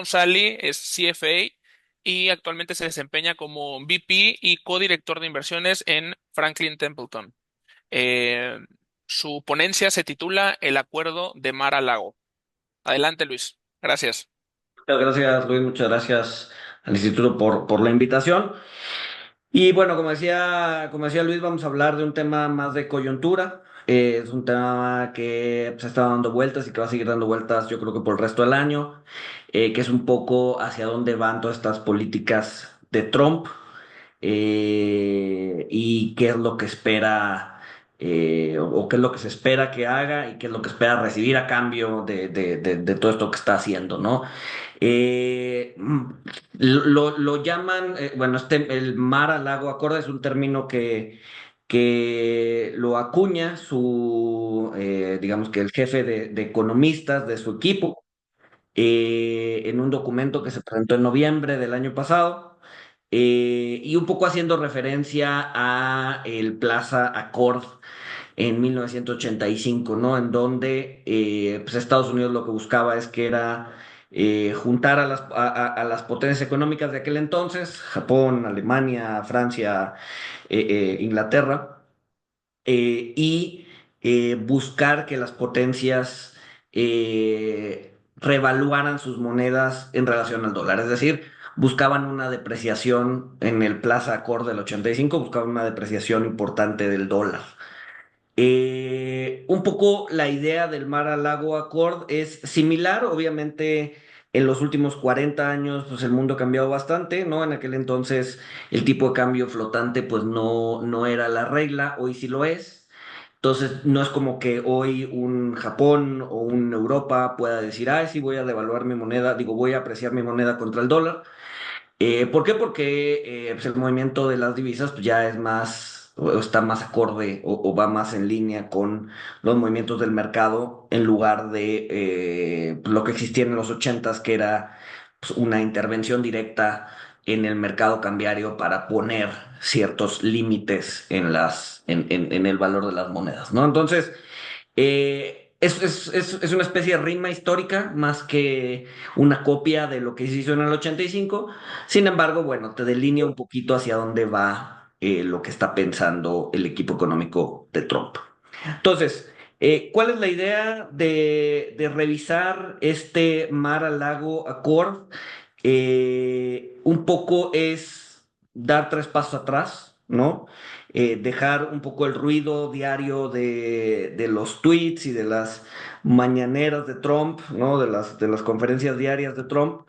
González es CFA y actualmente se desempeña como VP y codirector de inversiones en Franklin Templeton. Eh, Su ponencia se titula El Acuerdo de Mar a Lago. Adelante, Luis. Gracias. Muchas gracias, Luis. Muchas gracias al Instituto por la invitación. Y bueno, como decía Luis, vamos a hablar de un tema más de coyuntura. Es un tema que se está dando vueltas y que va a seguir dando vueltas, yo creo que por el resto del año, que es un poco hacia dónde van todas estas políticas de Trump y qué es lo que espera o qué es lo que se espera que haga y qué es lo que espera recibir a cambio de todo esto que está haciendo, ¿no? Eh, mm, lo llaman, bueno, el mar al lago acorde es un término que lo acuña digamos que el jefe de economistas de su equipo en un documento que se presentó en noviembre del año pasado y un poco haciendo referencia a el Plaza Accord en 1985, ¿no? En donde pues Estados Unidos lo que buscaba es que era juntar a las potencias económicas de aquel entonces, Japón, Alemania, Francia, Inglaterra, y buscar que las potencias revaluaran sus monedas en relación al dólar. Es decir, buscaban una depreciación en el Plaza Accord del 85, buscaban una depreciación importante del dólar. Un poco la idea del Mar al Lago Accord es similar, obviamente en los últimos 40 años pues el mundo ha cambiado bastante, ¿no? En aquel entonces el tipo de cambio flotante pues no era la regla, hoy sí lo es. Entonces no es como que hoy un Japón o un Europa pueda decir, ay, sí voy a devaluar mi moneda, digo, voy a apreciar mi moneda contra el dólar. ¿Por qué? Porque pues el movimiento de las divisas pues, ya es más, o está más acorde o va más en línea con los movimientos del mercado en lugar de lo que existía en los ochentas, que era pues, una intervención directa en el mercado cambiario para poner ciertos límites en el valor de las monedas, ¿no? Entonces, es una especie de rima histórica más que una copia de lo que se hizo en el 85. Sin embargo, bueno, te delinea un poquito hacia dónde va lo que está pensando el equipo económico de Trump. Entonces, ¿cuál es la idea de revisar este Mar al Lago Accord? Un poco es dar tres pasos atrás, ¿no? Dejar un poco el ruido diario de los tweets y de las mañaneras de Trump, ¿no? De las conferencias diarias de Trump.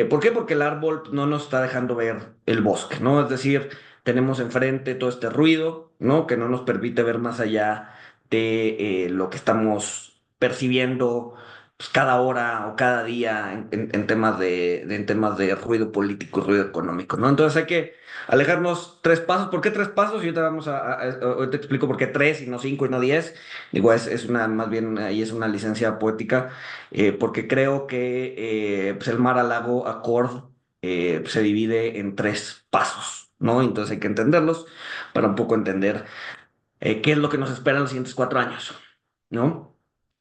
¿Por qué? Porque el árbol no nos está dejando ver el bosque, ¿no? Es decir, tenemos enfrente todo este ruido, ¿no? Que no nos permite ver más allá de lo que estamos percibiendo pues, cada hora o cada día en temas de ruido político y ruido económico, ¿no? Entonces hay que alejarnos tres pasos. ¿Por qué tres pasos? Y ahorita te explico por qué tres y no cinco y no 10. Digo, más bien, ahí es una licencia poética, porque creo que pues el Mar a Lago Accord se divide en tres pasos, ¿no? Entonces hay que entenderlos para un poco entender qué es lo que nos espera en los siguientes 4 años, ¿no?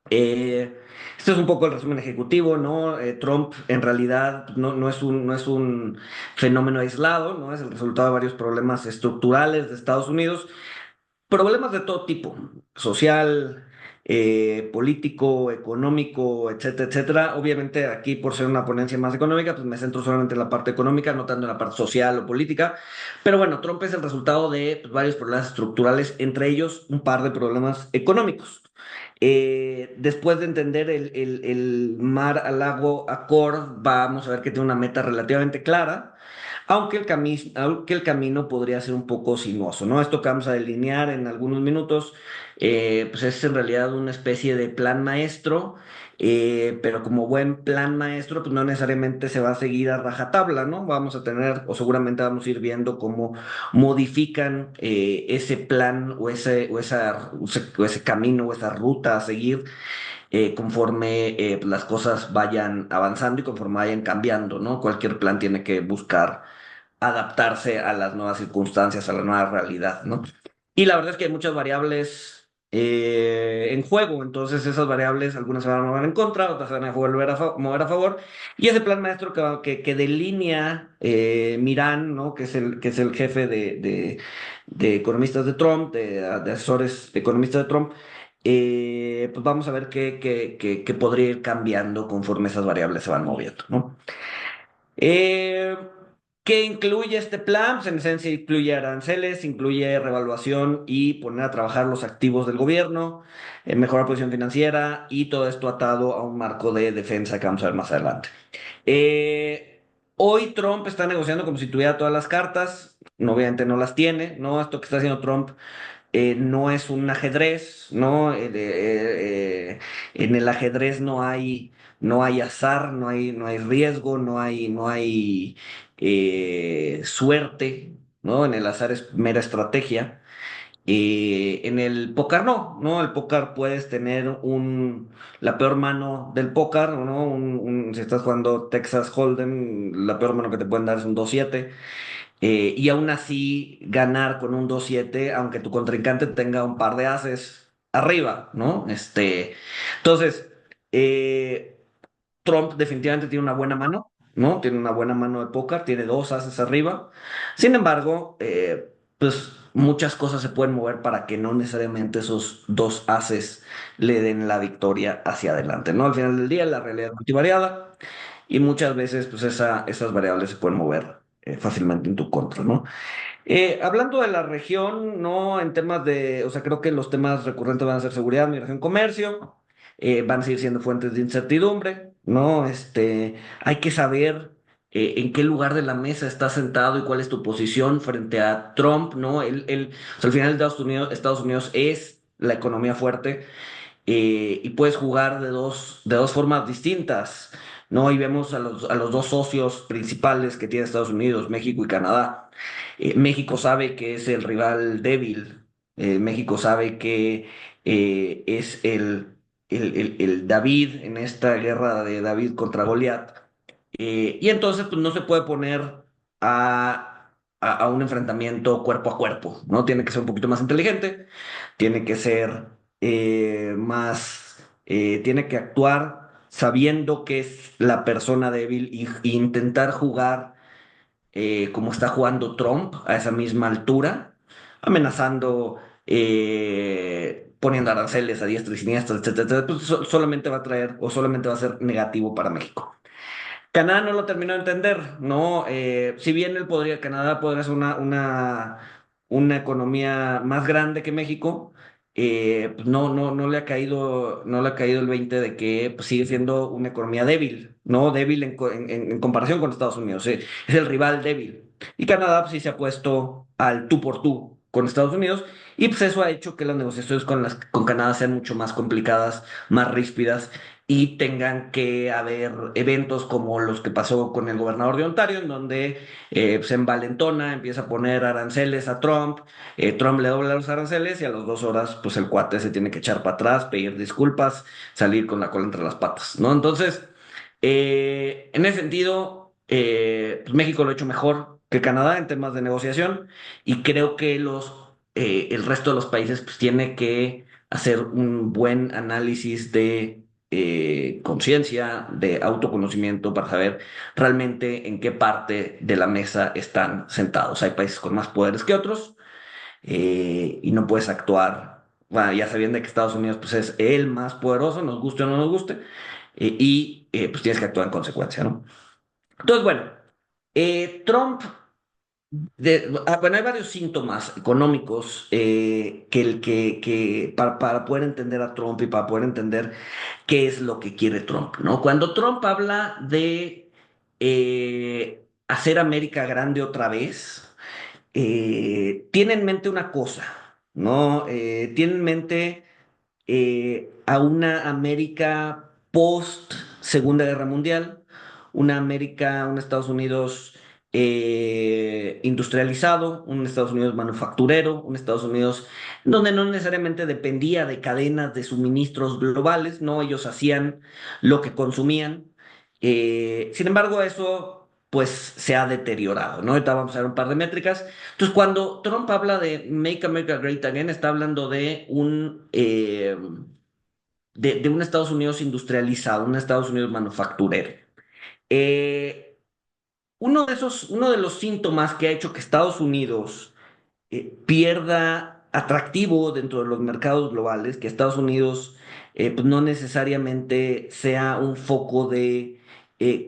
Esto es un poco el resumen ejecutivo, ¿no? Trump en realidad no es un fenómeno aislado, ¿no? Es el resultado de varios problemas estructurales de Estados Unidos, problemas de todo tipo, social, político, económico, etcétera, etcétera. Obviamente aquí por ser una ponencia más económica, pues me centro solamente en la parte económica, no tanto en la parte social o política. Pero bueno, Trump es el resultado de pues, varios problemas estructurales, entre ellos un par de problemas económicos. Después de entender el Mar al Lago Accord, vamos a ver que tiene una meta relativamente clara, aunque el camino podría ser un poco sinuoso, ¿no? Esto que vamos a delinear en algunos minutos, pues es en realidad una especie de plan maestro, pero como buen plan maestro, pues no necesariamente se va a seguir a rajatabla, ¿no? Vamos a tener, o seguramente vamos a ir viendo cómo modifican ese plan o ese camino o esa ruta a seguir conforme las cosas vayan avanzando y conforme vayan cambiando, ¿no? Cualquier plan tiene que buscar adaptarse a las nuevas circunstancias, a la nueva realidad, ¿no? Y la verdad es que hay muchas variables en juego. Entonces esas variables, algunas se van a mover en contra, otras se van a volver a mover a favor. Y ese plan maestro que delinea Miran, ¿no? Que es el jefe de economistas de Trump, de asesores economistas de Trump, pues vamos a ver qué podría ir cambiando conforme esas variables se van moviendo, ¿no? Eh, ¿Qué incluye este plan? Pues en esencia incluye aranceles, incluye revaluación y poner a trabajar los activos del gobierno, mejorar posición financiera y todo esto atado a un marco de defensa que vamos a ver más adelante. Hoy Trump está negociando como si tuviera todas las cartas, no, obviamente no las tiene, ¿no? Esto que está haciendo Trump no es un ajedrez, ¿no? En el ajedrez no hay azar, no hay riesgo, no hay suerte, ¿no? En el azar es mera estrategia. En el póker no, ¿no? El póker puedes tener la peor mano del póker, ¿no? Si estás jugando Texas Hold'em, la peor mano que te pueden dar es un 2-7 y aún así ganar con un 2-7 aunque tu contrincante tenga un par de ases arriba, ¿no? Entonces, eh, Trump definitivamente tiene una buena mano, ¿no? Tiene una buena mano de póker, tiene dos ases arriba. Sin embargo, pues muchas cosas se pueden mover para que no necesariamente esos dos ases le den la victoria hacia adelante, ¿no? Al final del día, la realidad es multivariada y muchas veces, pues esas variables se pueden mover fácilmente en tu contra, ¿no? Hablando de la región, ¿no? En temas o sea, creo que los temas recurrentes van a ser seguridad, migración, comercio, van a seguir siendo fuentes de incertidumbre, ¿no? Hay que saber en qué lugar de la mesa estás sentado y cuál es tu posición frente a Trump, ¿no? O sea, al final Estados Unidos es la economía fuerte y puedes jugar de dos formas distintas, ¿no? Y vemos a los dos socios principales que tiene Estados Unidos, México y Canadá. México sabe que es el rival débil, México sabe que es el David en esta guerra de David contra Goliat. Y entonces pues, no se puede poner a un enfrentamiento cuerpo a cuerpo, ¿no? Tiene que ser un poquito más inteligente, tiene que ser tiene que actuar sabiendo que es la persona débil y intentar jugar como está jugando Trump a esa misma altura, amenazando, poniendo aranceles a diestra y siniestra, etcétera, etcétera, pues solamente va a traer o solamente va a ser negativo para México. Canadá no lo terminó de entender, ¿no? Si bien Canadá podría ser una economía más grande que México, pues no le ha no le ha caído el 20 de que pues, sigue siendo una economía débil, ¿no? Débil en comparación con Estados Unidos, es el rival débil. Y Canadá pues, sí se ha puesto al tú por tú con Estados Unidos, y pues eso ha hecho que las negociaciones con Canadá sean mucho más complicadas, más ríspidas y tengan que haber eventos como los que pasó con el gobernador de Ontario, en donde se envalentona, empieza a poner aranceles a Trump, Trump le dobla los aranceles y a las 2 horas, pues el cuate se tiene que echar para atrás, pedir disculpas, salir con la cola entre las patas, ¿no? Entonces, en ese sentido, pues México lo ha hecho mejor que Canadá en temas de negociación y creo que el resto de los países pues tiene que hacer un buen análisis de conciencia, de autoconocimiento para saber realmente en qué parte de la mesa están sentados. Hay países con más poderes que otros y no puedes actuar, bueno, ya sabiendo que Estados Unidos pues, es el más poderoso, nos guste o no nos guste, pues tienes que actuar en consecuencia, ¿no? Entonces, bueno, Trump bueno, hay varios síntomas económicos para poder entender a Trump y para poder entender qué es lo que quiere Trump, ¿no? Cuando Trump habla de hacer América grande otra vez, tiene en mente una cosa, ¿no? Tiene en mente a una América post Segunda Guerra Mundial, una América, un Estados Unidos industrializado, un Estados Unidos manufacturero, un Estados Unidos donde no necesariamente dependía de cadenas de suministros globales, no, ellos hacían lo que consumían. Sin embargo, eso pues se ha deteriorado, ¿no? Ahorita vamos a ver un par de métricas. Entonces, cuando Trump habla de Make America Great Again, está hablando de un Estados Unidos industrializado, un Estados Unidos manufacturero. Eh, uno de los síntomas que ha hecho que Estados Unidos pierda atractivo dentro de los mercados globales, que Estados Unidos pues no necesariamente sea un foco de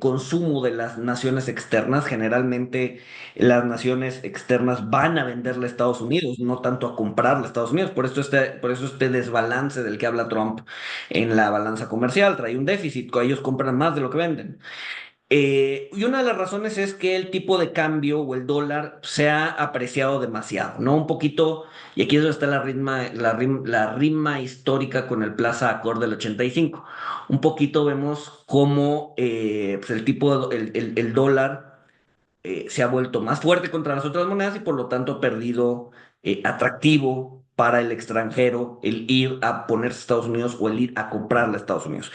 consumo de las naciones externas. Generalmente las naciones externas van a venderle a Estados Unidos, no tanto a comprarle a Estados Unidos. Por eso este desbalance del que habla Trump en la balanza comercial trae un déficit, ellos compran más de lo que venden. Y una de las razones es que el tipo de cambio o el dólar se ha apreciado demasiado, ¿no? Un poquito, y aquí es donde está la rima histórica con el Plaza Accord del 85. Un poquito vemos cómo pues el dólar se ha vuelto más fuerte contra las otras monedas y por lo tanto ha perdido atractivo para el extranjero el ir a ponerse a Estados Unidos o el ir a comprarle a Estados Unidos.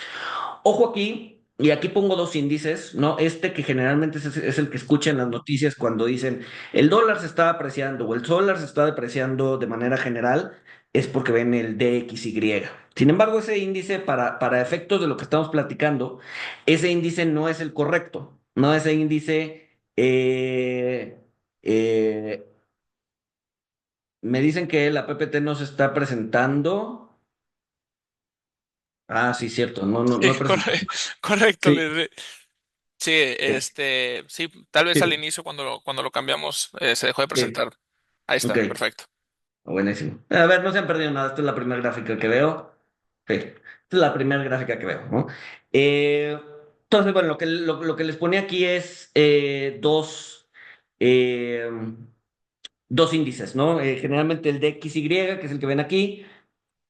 Ojo aquí, y aquí pongo dos índices, ¿no? Este que generalmente es el que escucha en las noticias cuando dicen el dólar se está apreciando o el dólar se está depreciando de manera general, es porque ven el DXY. Sin embargo, ese índice, para efectos de lo que estamos platicando, ese índice no es el correcto, ¿no? Ese índice, eh, me dicen que la PPT no se está presentando. Ah, sí, cierto, no Sí, he presentado. correcto. Sí, Sí, eh, sí, tal vez al sí, inicio cuando lo cambiamos se dejó de sí. presentar. Ahí Ok, está, perfecto. buenísimo. A ver, no se han perdido nada. Esta es la primera gráfica que veo. Sí, esta es la primera gráfica que veo, ¿no? Entonces, bueno, lo que les ponía aquí es eh, dos índices, ¿no? Generalmente el DXY, que es el que ven aquí,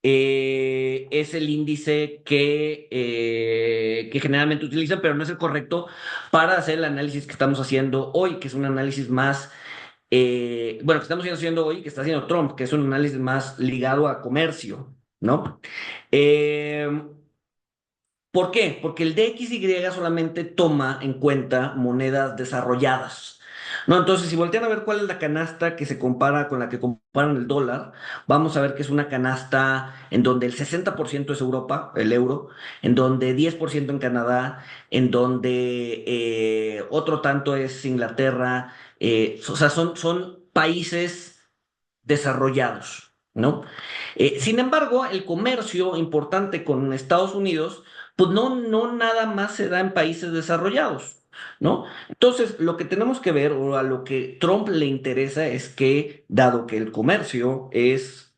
es el índice que generalmente utilizan, pero no es el correcto para hacer el análisis que estamos haciendo hoy, que es un análisis más bueno, que estamos haciendo hoy, que está haciendo Trump, que es un análisis más ligado a comercio, ¿no? Eh, ¿Por qué? Porque el DXY solamente toma en cuenta monedas desarrolladas, ¿no? Entonces, si voltean a ver cuál es la canasta que se compara con la que comparan el dólar, vamos a ver que es una canasta en donde el 60% es Europa, el euro, en donde 10% en Canadá, en donde otro tanto es Inglaterra, o sea, son países desarrollados, ¿no? Sin embargo, el comercio importante con Estados Unidos, pues no nada más se da en países desarrollados, ¿no? Entonces, lo que tenemos que ver o a lo que Trump le interesa es que, dado que el comercio es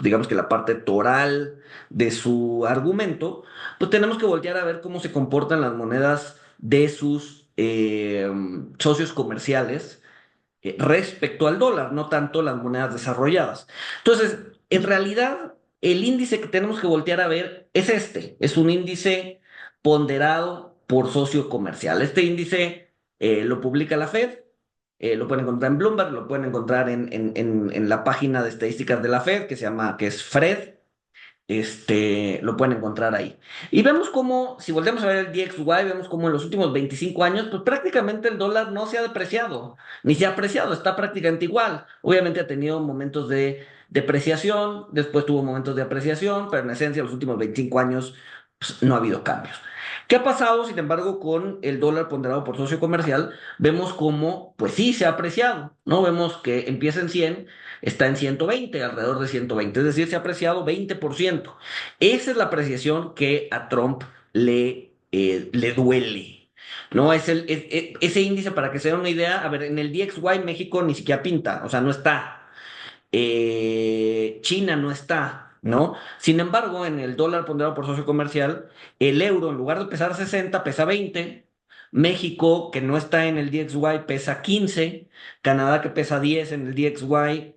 digamos que la parte toral de su argumento, pues tenemos que voltear a ver cómo se comportan las monedas de sus socios comerciales respecto al dólar, no tanto las monedas desarrolladas. Entonces, en realidad, el índice que tenemos que voltear a ver es este, es un índice ponderado por socio comercial. Este índice lo publica la Fed, lo pueden encontrar en Bloomberg, lo pueden encontrar en la página de estadísticas de la Fed, que es FRED, lo pueden encontrar ahí. Y vemos cómo, si volvemos a ver el DXY, vemos cómo en los últimos 25 años, pues prácticamente el dólar no se ha depreciado, ni se ha apreciado, está prácticamente igual. Obviamente ha tenido momentos de depreciación, después tuvo momentos de apreciación, pero en esencia los últimos 25 años pues, no ha habido cambios. ¿Qué ha pasado, sin embargo, con el dólar ponderado por socio comercial? Vemos cómo, pues sí, se ha apreciado, ¿no? Vemos que empieza en 100, está en 120, alrededor de 120, es decir, se ha apreciado 20%. Esa es la apreciación que a Trump le duele. No, ese índice, para que se den una idea, a ver, en el DXY México ni siquiera pinta, o sea, no está. China no está, ¿no? Sin embargo, en el dólar ponderado por socio comercial, el euro, en lugar de pesar 60, pesa 20. México, que no está en el DXY, pesa 15. Canadá, que pesa 10 en el DXY,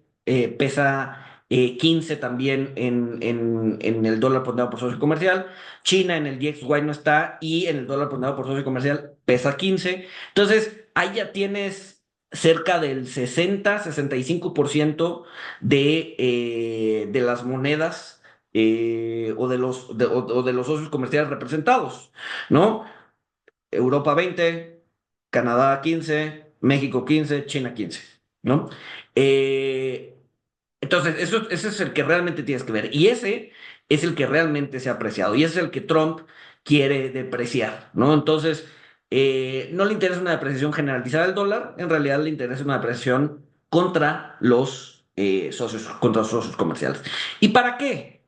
pesa 15 también en el dólar ponderado por socio comercial. China en el DXY no está y en el dólar ponderado por socio comercial pesa 15. Entonces, ahí ya tienes cerca del 60-65% de las monedas o de los socios comerciales representados, ¿no? Europa 20, Canadá 15, México 15, China 15, ¿no? Eh, entonces, ese es el que realmente tienes que ver. Y ese es el que realmente se ha apreciado. Y ese es el que Trump quiere depreciar, ¿no? Entonces, no le interesa una depreciación generalizada del dólar, en realidad le interesa una depreciación contra los contra los socios comerciales. ¿Y para qué?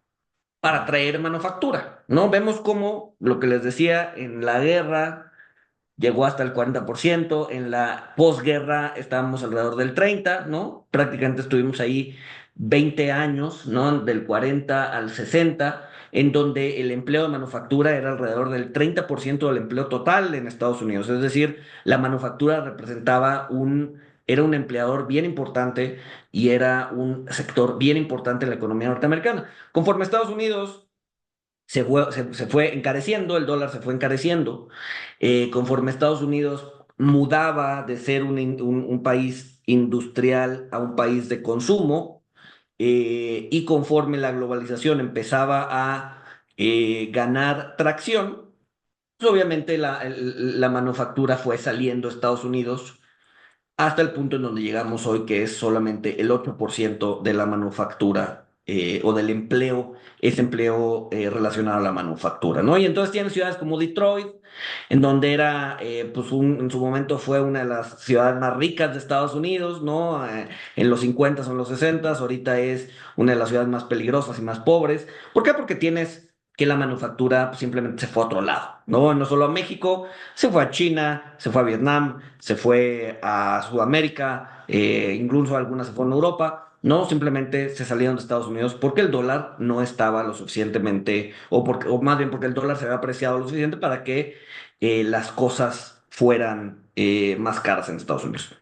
Para traer manufactura, ¿no? Vemos cómo lo que les decía en la guerra llegó hasta el 40%, en la posguerra estábamos alrededor del 30%, ¿no? Prácticamente estuvimos ahí 20 años, ¿no? Del 40 al 60, en donde el empleo de manufactura era alrededor del 30% del empleo total en Estados Unidos. Es decir, la manufactura era un empleador bien importante y era un sector bien importante en la economía norteamericana. Conforme Estados Unidos se fue encareciendo, el dólar se fue encareciendo, conforme Estados Unidos mudaba de ser un país industrial a un país de consumo, y conforme la globalización empezaba a ganar tracción, pues obviamente la manufactura fue saliendo de Estados Unidos hasta el punto en donde llegamos hoy, que es solamente el 8% de la manufactura, o del empleo, es empleo relacionado a la manufactura, ¿no? Y entonces tienes ciudades como Detroit, en donde pues en su momento fue una de las ciudades más ricas de Estados Unidos, ¿no? En los 50 o en los 60, ahorita es una de las ciudades más peligrosas y más pobres. ¿Por qué? Porque tienes que la manufactura pues, simplemente se fue a otro lado, ¿no? No solo a México, se fue a China, se fue a Vietnam, se fue a Sudamérica, incluso algunas se fueron a Europa. No, simplemente se salieron de Estados Unidos porque el dólar no estaba lo suficientemente, o más bien porque el dólar se había apreciado lo suficiente para que las cosas fueran más caras en Estados Unidos.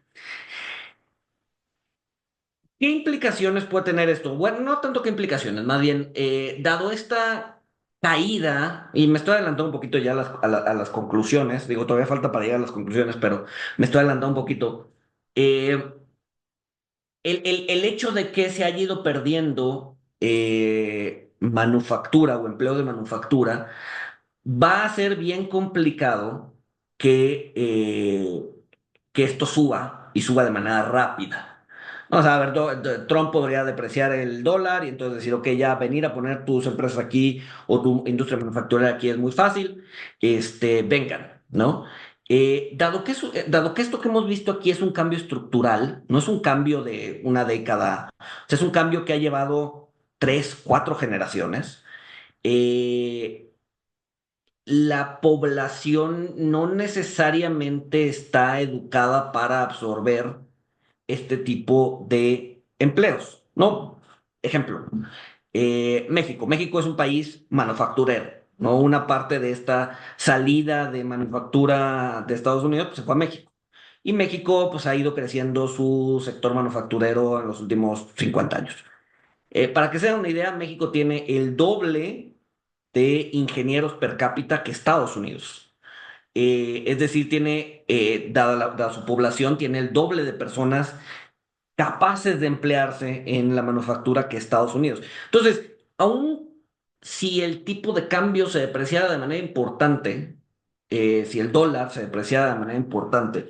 ¿Qué implicaciones puede tener esto? Bueno, no tanto qué implicaciones, más bien, dado esta caída, y me estoy adelantando un poquito ya a las conclusiones, digo, todavía falta para llegar a las conclusiones, pero me estoy adelantando un poquito. Eh, el hecho de que se haya ido perdiendo manufactura o empleo de manufactura va a ser bien complicado que, que esto suba y suba de manera rápida. Vamos a ver, Trump podría depreciar el dólar y entonces decir, ok, ya venir a poner tus empresas aquí o tu industria manufacturera aquí es muy fácil, vengan, ¿no? Dado que esto que hemos visto aquí es un cambio estructural, no es un cambio de una década, o sea, es un cambio que ha llevado 3, 4 generaciones. eh, la población no necesariamente está educada para absorber este tipo de empleos, ¿no? Ejemplo, México. México es un país manufacturero, ¿no? Una parte de esta salida de manufactura de Estados Unidos pues, se fue a México. Y México pues, ha ido creciendo su sector manufacturero en los últimos 50 años. Para que se den una idea, México tiene el doble de ingenieros per cápita que Estados Unidos. Es decir, dada su población, tiene el doble de personas capaces de emplearse en la manufactura que Estados Unidos. Entonces, aun si el tipo de cambio se depreciara de manera importante, si el dólar se depreciara de manera importante,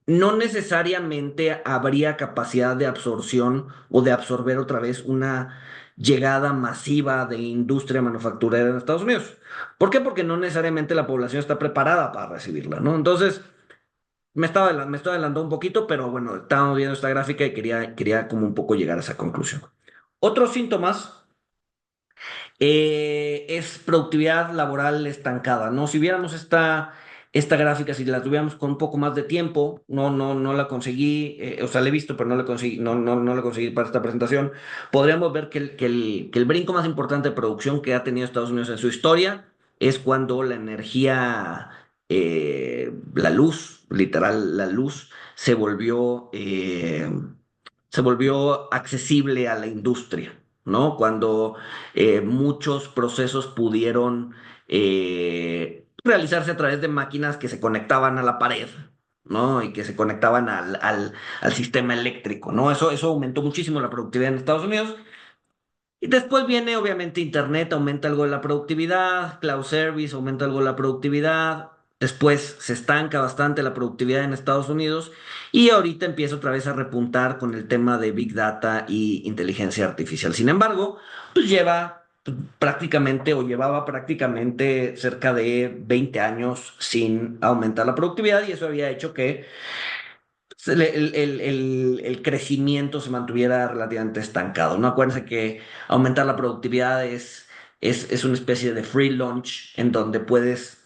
no necesariamente habría capacidad de absorción o de absorber otra vez una llegada masiva de industria manufacturera en Estados Unidos. ¿Por qué? Porque no necesariamente la población está preparada para recibirla, ¿no? Entonces, me estoy adelantando un poquito, pero bueno, estábamos viendo esta gráfica y quería como un poco llegar a esa conclusión. Otros síntomas es productividad laboral estancada, ¿no? Si viéramos esta gráfica, si la tuviéramos con un poco más de tiempo, no la conseguí, o sea, la he visto, pero no la conseguí, no la conseguí para esta presentación, podríamos ver que el brinco más importante de producción que ha tenido Estados Unidos en su historia es cuando la energía, la luz, literal, la luz, se volvió accesible a la industria, ¿no? Cuando muchos procesos pudieron realizarse a través de máquinas que se conectaban a la pared, ¿no? Y que se conectaban al sistema eléctrico, ¿no? Eso aumentó muchísimo la productividad en Estados Unidos Y después viene, obviamente, Internet, aumenta algo de la productividad, Cloud Service aumenta algo de la productividad, después se estanca bastante la productividad en Estados Unidos y ahorita empieza otra vez a repuntar con el tema de Big Data y inteligencia artificial. Sin embargo, pues lleva prácticamente o llevaba prácticamente cerca de 20 años sin aumentar la productividad y eso había hecho que el crecimiento se mantuviera relativamente estancado, ¿no? Acuérdense que aumentar la productividad es una especie de free lunch en donde puedes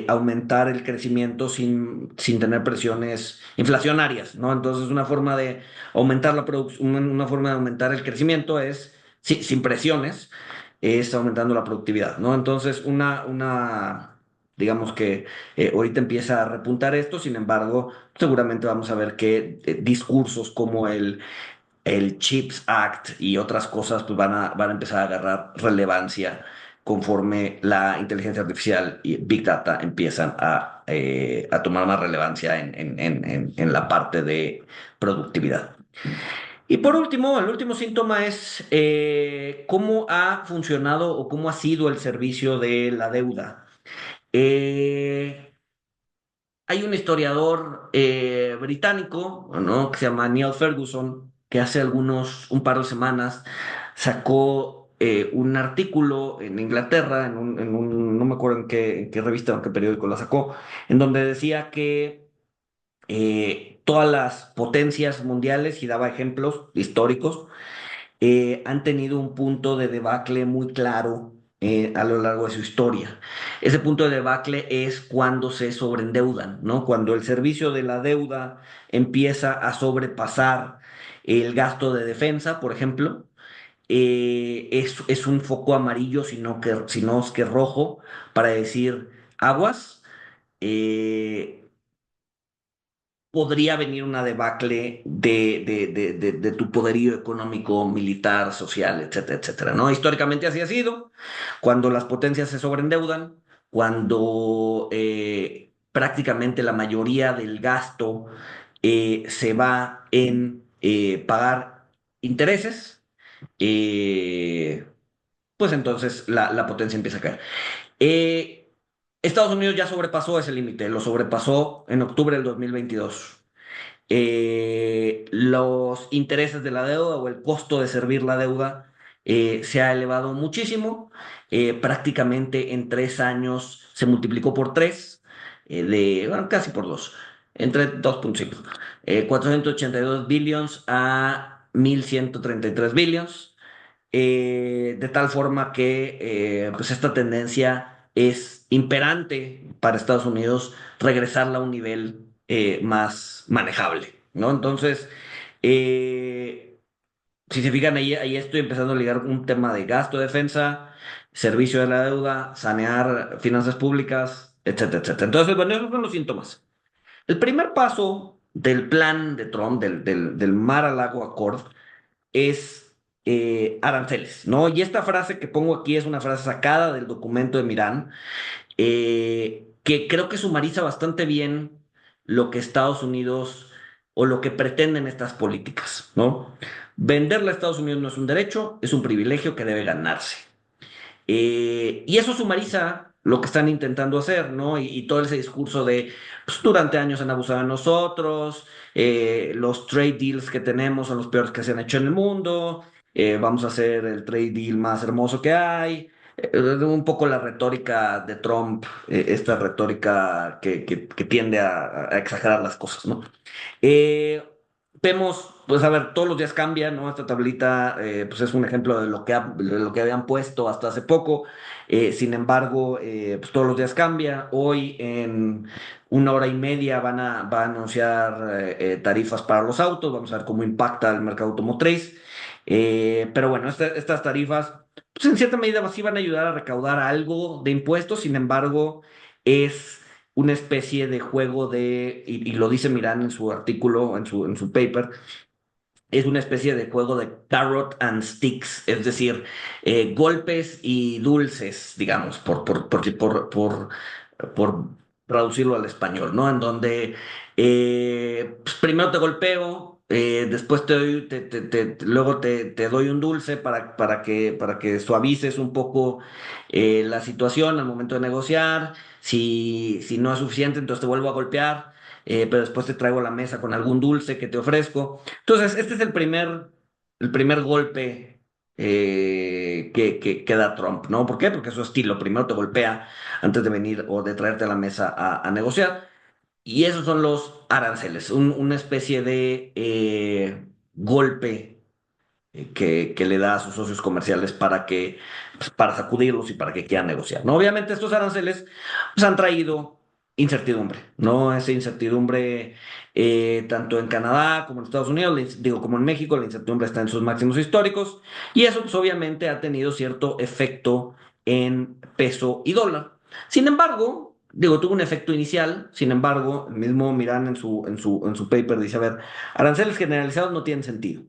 aumentar el crecimiento sin tener presiones inflacionarias, ¿no? Entonces, una forma de aumentar la producción, una forma de aumentar el crecimiento es sin presiones, es aumentando la productividad, ¿no? Entonces, digamos que ahorita empieza a repuntar esto, sin embargo, seguramente vamos a ver que discursos como el CHIPS Act y otras cosas pues van a empezar a agarrar relevancia conforme la inteligencia artificial y Big Data empiezan a tomar más relevancia en la parte de productividad. Y por último, el último síntoma es cómo ha funcionado o cómo ha sido el servicio de la deuda. Eh, Hay un historiador británico, ¿no? Que se llama Neil Ferguson, que hace un par de semanas sacó un artículo en Inglaterra, no me acuerdo en qué revista o en qué periódico la sacó, en donde decía que todas las potencias mundiales, y daba ejemplos históricos, han tenido un punto de debacle muy claro a lo largo de su historia. Ese punto de debacle es cuando se sobreendeudan, ¿no? Cuando el servicio de la deuda empieza a sobrepasar el gasto de defensa, por ejemplo, es un foco amarillo, sino es que rojo, para decir aguas. eh, Podría venir una debacle de tu poderío económico, militar, social, etcétera, etcétera, ¿no? Históricamente así ha sido, cuando las potencias se sobreendeudan, cuando prácticamente la mayoría del gasto se va en pagar intereses, eh, pues entonces la potencia empieza a caer. Eh, Estados Unidos ya sobrepasó ese límite, lo sobrepasó en octubre del 2022. Los intereses de la deuda o el costo de servir la deuda se ha elevado muchísimo. Prácticamente en 3 años se multiplicó por tres, bueno, casi por dos, entre 2,5. 482 billions a 1,133 billions, de tal forma que pues esta tendencia es imperante para Estados Unidos regresarla a un nivel más manejable, ¿no? Entonces, eh, si se fijan, ahí estoy empezando a ligar un tema de gasto de defensa, servicio de la deuda, sanear finanzas públicas, etcétera, etcétera. Entonces, bueno, esos son los síntomas. El primer paso del plan de Trump, del Mar-a-Lago Accord, es aranceles, ¿no? Y esta frase que pongo aquí es una frase sacada del documento de Mirán, que creo que sumariza bastante bien lo que Estados Unidos o lo que pretenden estas políticas, ¿no? Venderle a Estados Unidos no es un derecho, es un privilegio que debe ganarse. Y eso sumariza lo que están intentando hacer, ¿no? Y todo ese discurso de, pues durante años han abusado de nosotros, los trade deals que tenemos son los peores que se han hecho en el mundo, vamos a hacer el trade deal más hermoso que hay. Un poco la retórica de Trump, esta retórica que tiende a exagerar las cosas, ¿no? Eh, Vemos, pues a ver, todos los días cambia, ¿no? Esta tablita, pues es un ejemplo de lo que habían puesto hasta hace poco. Sin embargo, pues todos los días cambia. Hoy, en 1 hora y media, va a anunciar tarifas para los autos. Vamos a ver cómo impacta el mercado automotriz. Pero bueno, estas tarifas, pues en cierta medida sí van a ayudar a recaudar algo de impuestos. Sin embargo, es una especie de juego y lo dice Mirán en su artículo, en su paper, es una especie de juego de carrot and sticks, es decir, golpes y dulces, digamos, por traducirlo al español, ¿no? En donde pues, primero te golpeo. después luego te doy un dulce para que suavices un poco la situación al momento de negociar. Si no es suficiente, entonces te vuelvo a golpear, pero después te traigo a la mesa con algún dulce que te ofrezco. Entonces, este es el primer golpe que da Trump, ¿no? ¿Por qué? Porque es su estilo. Primero te golpea antes de venir o de traerte a la mesa a negociar. Y esos son los aranceles, una especie de golpe que le da a sus socios comerciales pues, para sacudirlos y para que quieran negociar, ¿no? Obviamente estos aranceles pues, han traído incertidumbre, ¿no? Esa incertidumbre tanto en Canadá como en Estados Unidos, digo, como en México, la incertidumbre está en sus máximos históricos y eso pues obviamente ha tenido cierto efecto en peso y dólar. Sin embargo, digo, tuvo un efecto inicial, sin embargo, el mismo Miran en su paper dice, a ver, aranceles generalizados no tienen sentido.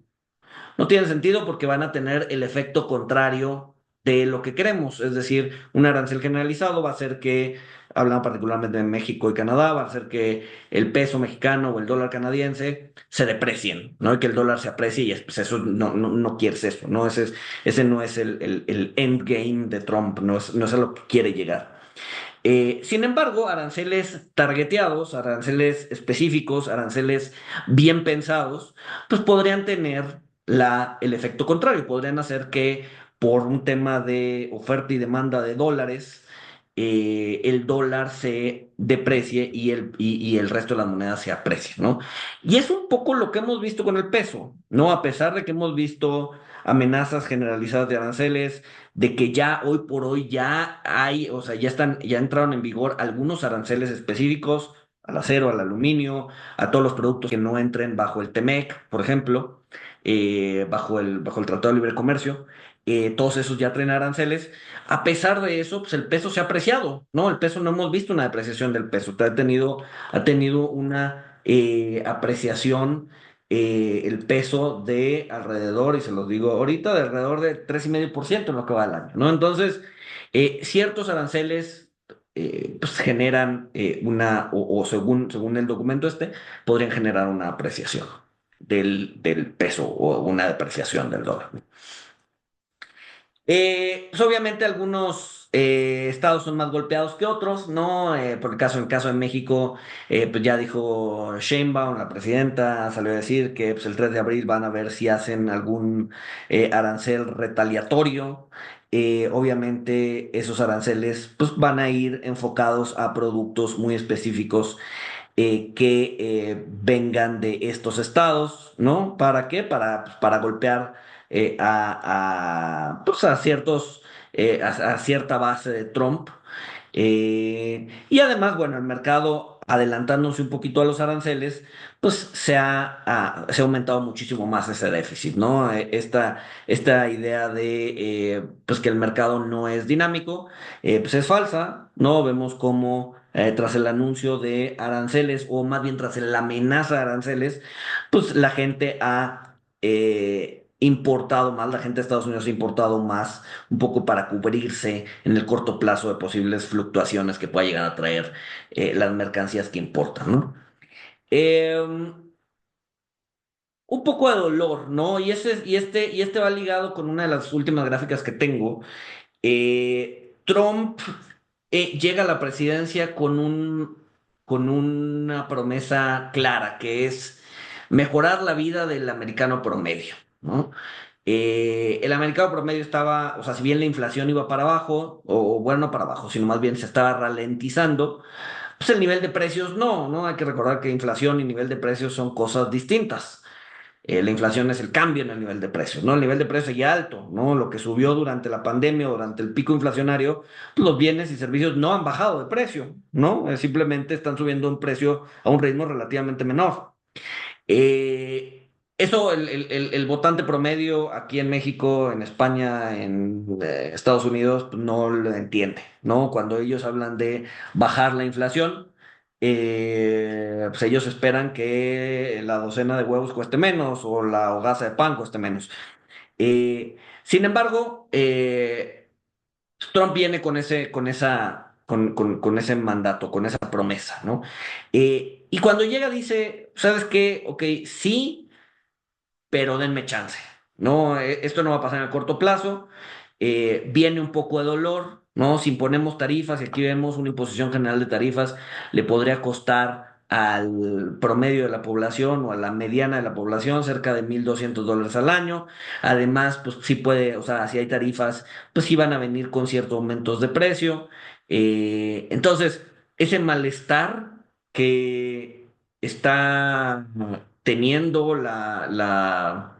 No tiene sentido porque van a tener el efecto contrario de lo que queremos. Es decir, un arancel generalizado va a hacer que, hablando particularmente de México y Canadá, va a hacer que el peso mexicano o el dólar canadiense se deprecien, ¿no? Y que el dólar se aprecie y pues eso no quieres eso, ¿no? Ese no es el endgame de Trump, no es a lo que quiere llegar. Sin embargo, aranceles targeteados, aranceles específicos, aranceles bien pensados, pues podrían tener el efecto contrario, podrían hacer que por un tema de oferta y demanda de dólares, el dólar se deprecie y el resto de las monedas se aprecie, ¿no? Y es un poco lo que hemos visto con el peso, ¿no? A pesar de que hemos visto amenazas generalizadas de aranceles, de que ya hoy por hoy ya hay, o sea, ya entraron en vigor algunos aranceles específicos al acero, al aluminio, a todos los productos que no entren bajo el TEMEC, por ejemplo, bajo el Tratado de Libre Comercio. Todos esos ya traen aranceles. A pesar de eso, pues el peso se ha apreciado, ¿no? El peso no hemos visto una depreciación del peso, ha tenido una apreciación el peso de alrededor, y se los digo ahorita, de alrededor de 3,5% en lo que va del año, ¿no? Entonces, ciertos aranceles pues generan o según el documento este, podrían generar una apreciación del peso o una depreciación del dólar. Pues obviamente algunos estados son más golpeados que otros, ¿no? Por en el caso de México, pues ya dijo Sheinbaum, la presidenta, salió a decir que pues, el 3 de abril van a ver si hacen algún arancel retaliatorio. Obviamente esos aranceles pues, van a ir enfocados a productos muy específicos que vengan de estos estados, ¿no? ¿Para qué? Para golpear pues a ciertos, a cierta base de Trump. Y además, bueno, el mercado, adelantándose un poquito a los aranceles, pues se ha aumentado muchísimo más ese déficit, ¿no? Esta idea de pues que el mercado no es dinámico, pues es falsa, ¿no? Vemos cómo tras el anuncio de aranceles, o más bien tras la amenaza de aranceles, pues la gente ha importado más, la gente de Estados Unidos ha importado más, un poco para cubrirse en el corto plazo de posibles fluctuaciones que pueda llegar a traer las mercancías que importan, ¿no? Un poco de dolor, ¿no? Y este va ligado con una de las últimas gráficas que tengo. Trump llega a la presidencia con una promesa clara, que es mejorar la vida del americano promedio, ¿no? El americano promedio estaba, o sea, si bien la inflación iba para abajo, o bueno, no para abajo, sino más bien se estaba ralentizando, pues el nivel de precios no, ¿no? Hay que recordar que inflación y nivel de precios son cosas distintas. La inflación es el cambio en el nivel de precios, ¿no? El nivel de precios seguía alto, ¿no? Lo que subió durante la pandemia, durante el pico inflacionario, pues los bienes y servicios no han bajado de precio, ¿no? Simplemente están subiendo un precio a un ritmo relativamente menor. Eso, el votante promedio aquí en México, en España, en Estados Unidos, pues, no lo entiende, ¿no? Cuando ellos hablan de bajar la inflación, pues ellos esperan que la docena de huevos cueste menos o la hogaza de pan cueste menos. Sin embargo, Trump viene con ese mandato, con esa promesa, ¿no? Y cuando llega dice, ¿sabes qué? Ok, sí. pero denme chance. No, esto no va a pasar en el corto plazo. Viene un poco de dolor, ¿no? Si imponemos tarifas, y aquí vemos una imposición general de tarifas, le podría costar al promedio de la población o a la mediana de la población cerca de $1,200 al año. Además, pues sí puede, o sea, si hay tarifas, pues sí van a venir con ciertos aumentos de precio. Entonces, ese malestar que está teniendo la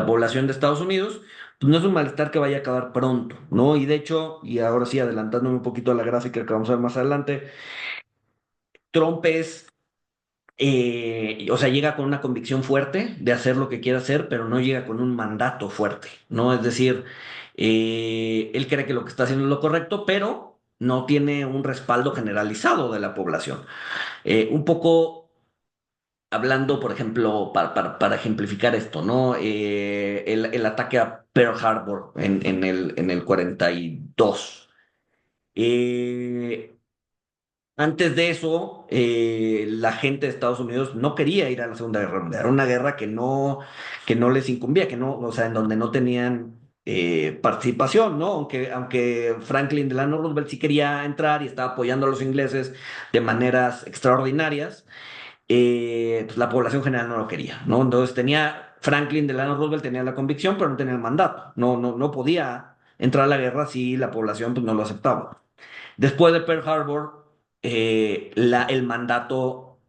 población de Estados Unidos, pues no es un malestar que vaya a acabar pronto, ¿no? Y de hecho, y ahora sí, adelantándome un poquito a la gráfica que vamos a ver más adelante, Trump es, o sea, llega con una convicción fuerte de hacer lo que quiere hacer, pero no llega con un mandato fuerte, ¿no? Es decir, él cree que lo que está haciendo es lo correcto, pero no tiene un respaldo generalizado de la población. Un poco hablando, por ejemplo, para ejemplificar esto, ¿no? El ataque a Pearl Harbor en el 42. Eh, Antes de eso, la gente de Estados Unidos no quería ir a la Segunda Guerra Mundial. Era una guerra que no les incumbía, que no, o sea, en donde no tenían participación, ¿no? Aunque Franklin Delano Roosevelt sí quería entrar y estaba apoyando a los ingleses de maneras extraordinarias, pues la población general no lo quería, ¿no? Entonces Franklin Delano Roosevelt tenía la convicción, pero no tenía el mandato. No podía entrar a la guerra si la población pues, no lo aceptaba. Después de Pearl Harbor, el mandato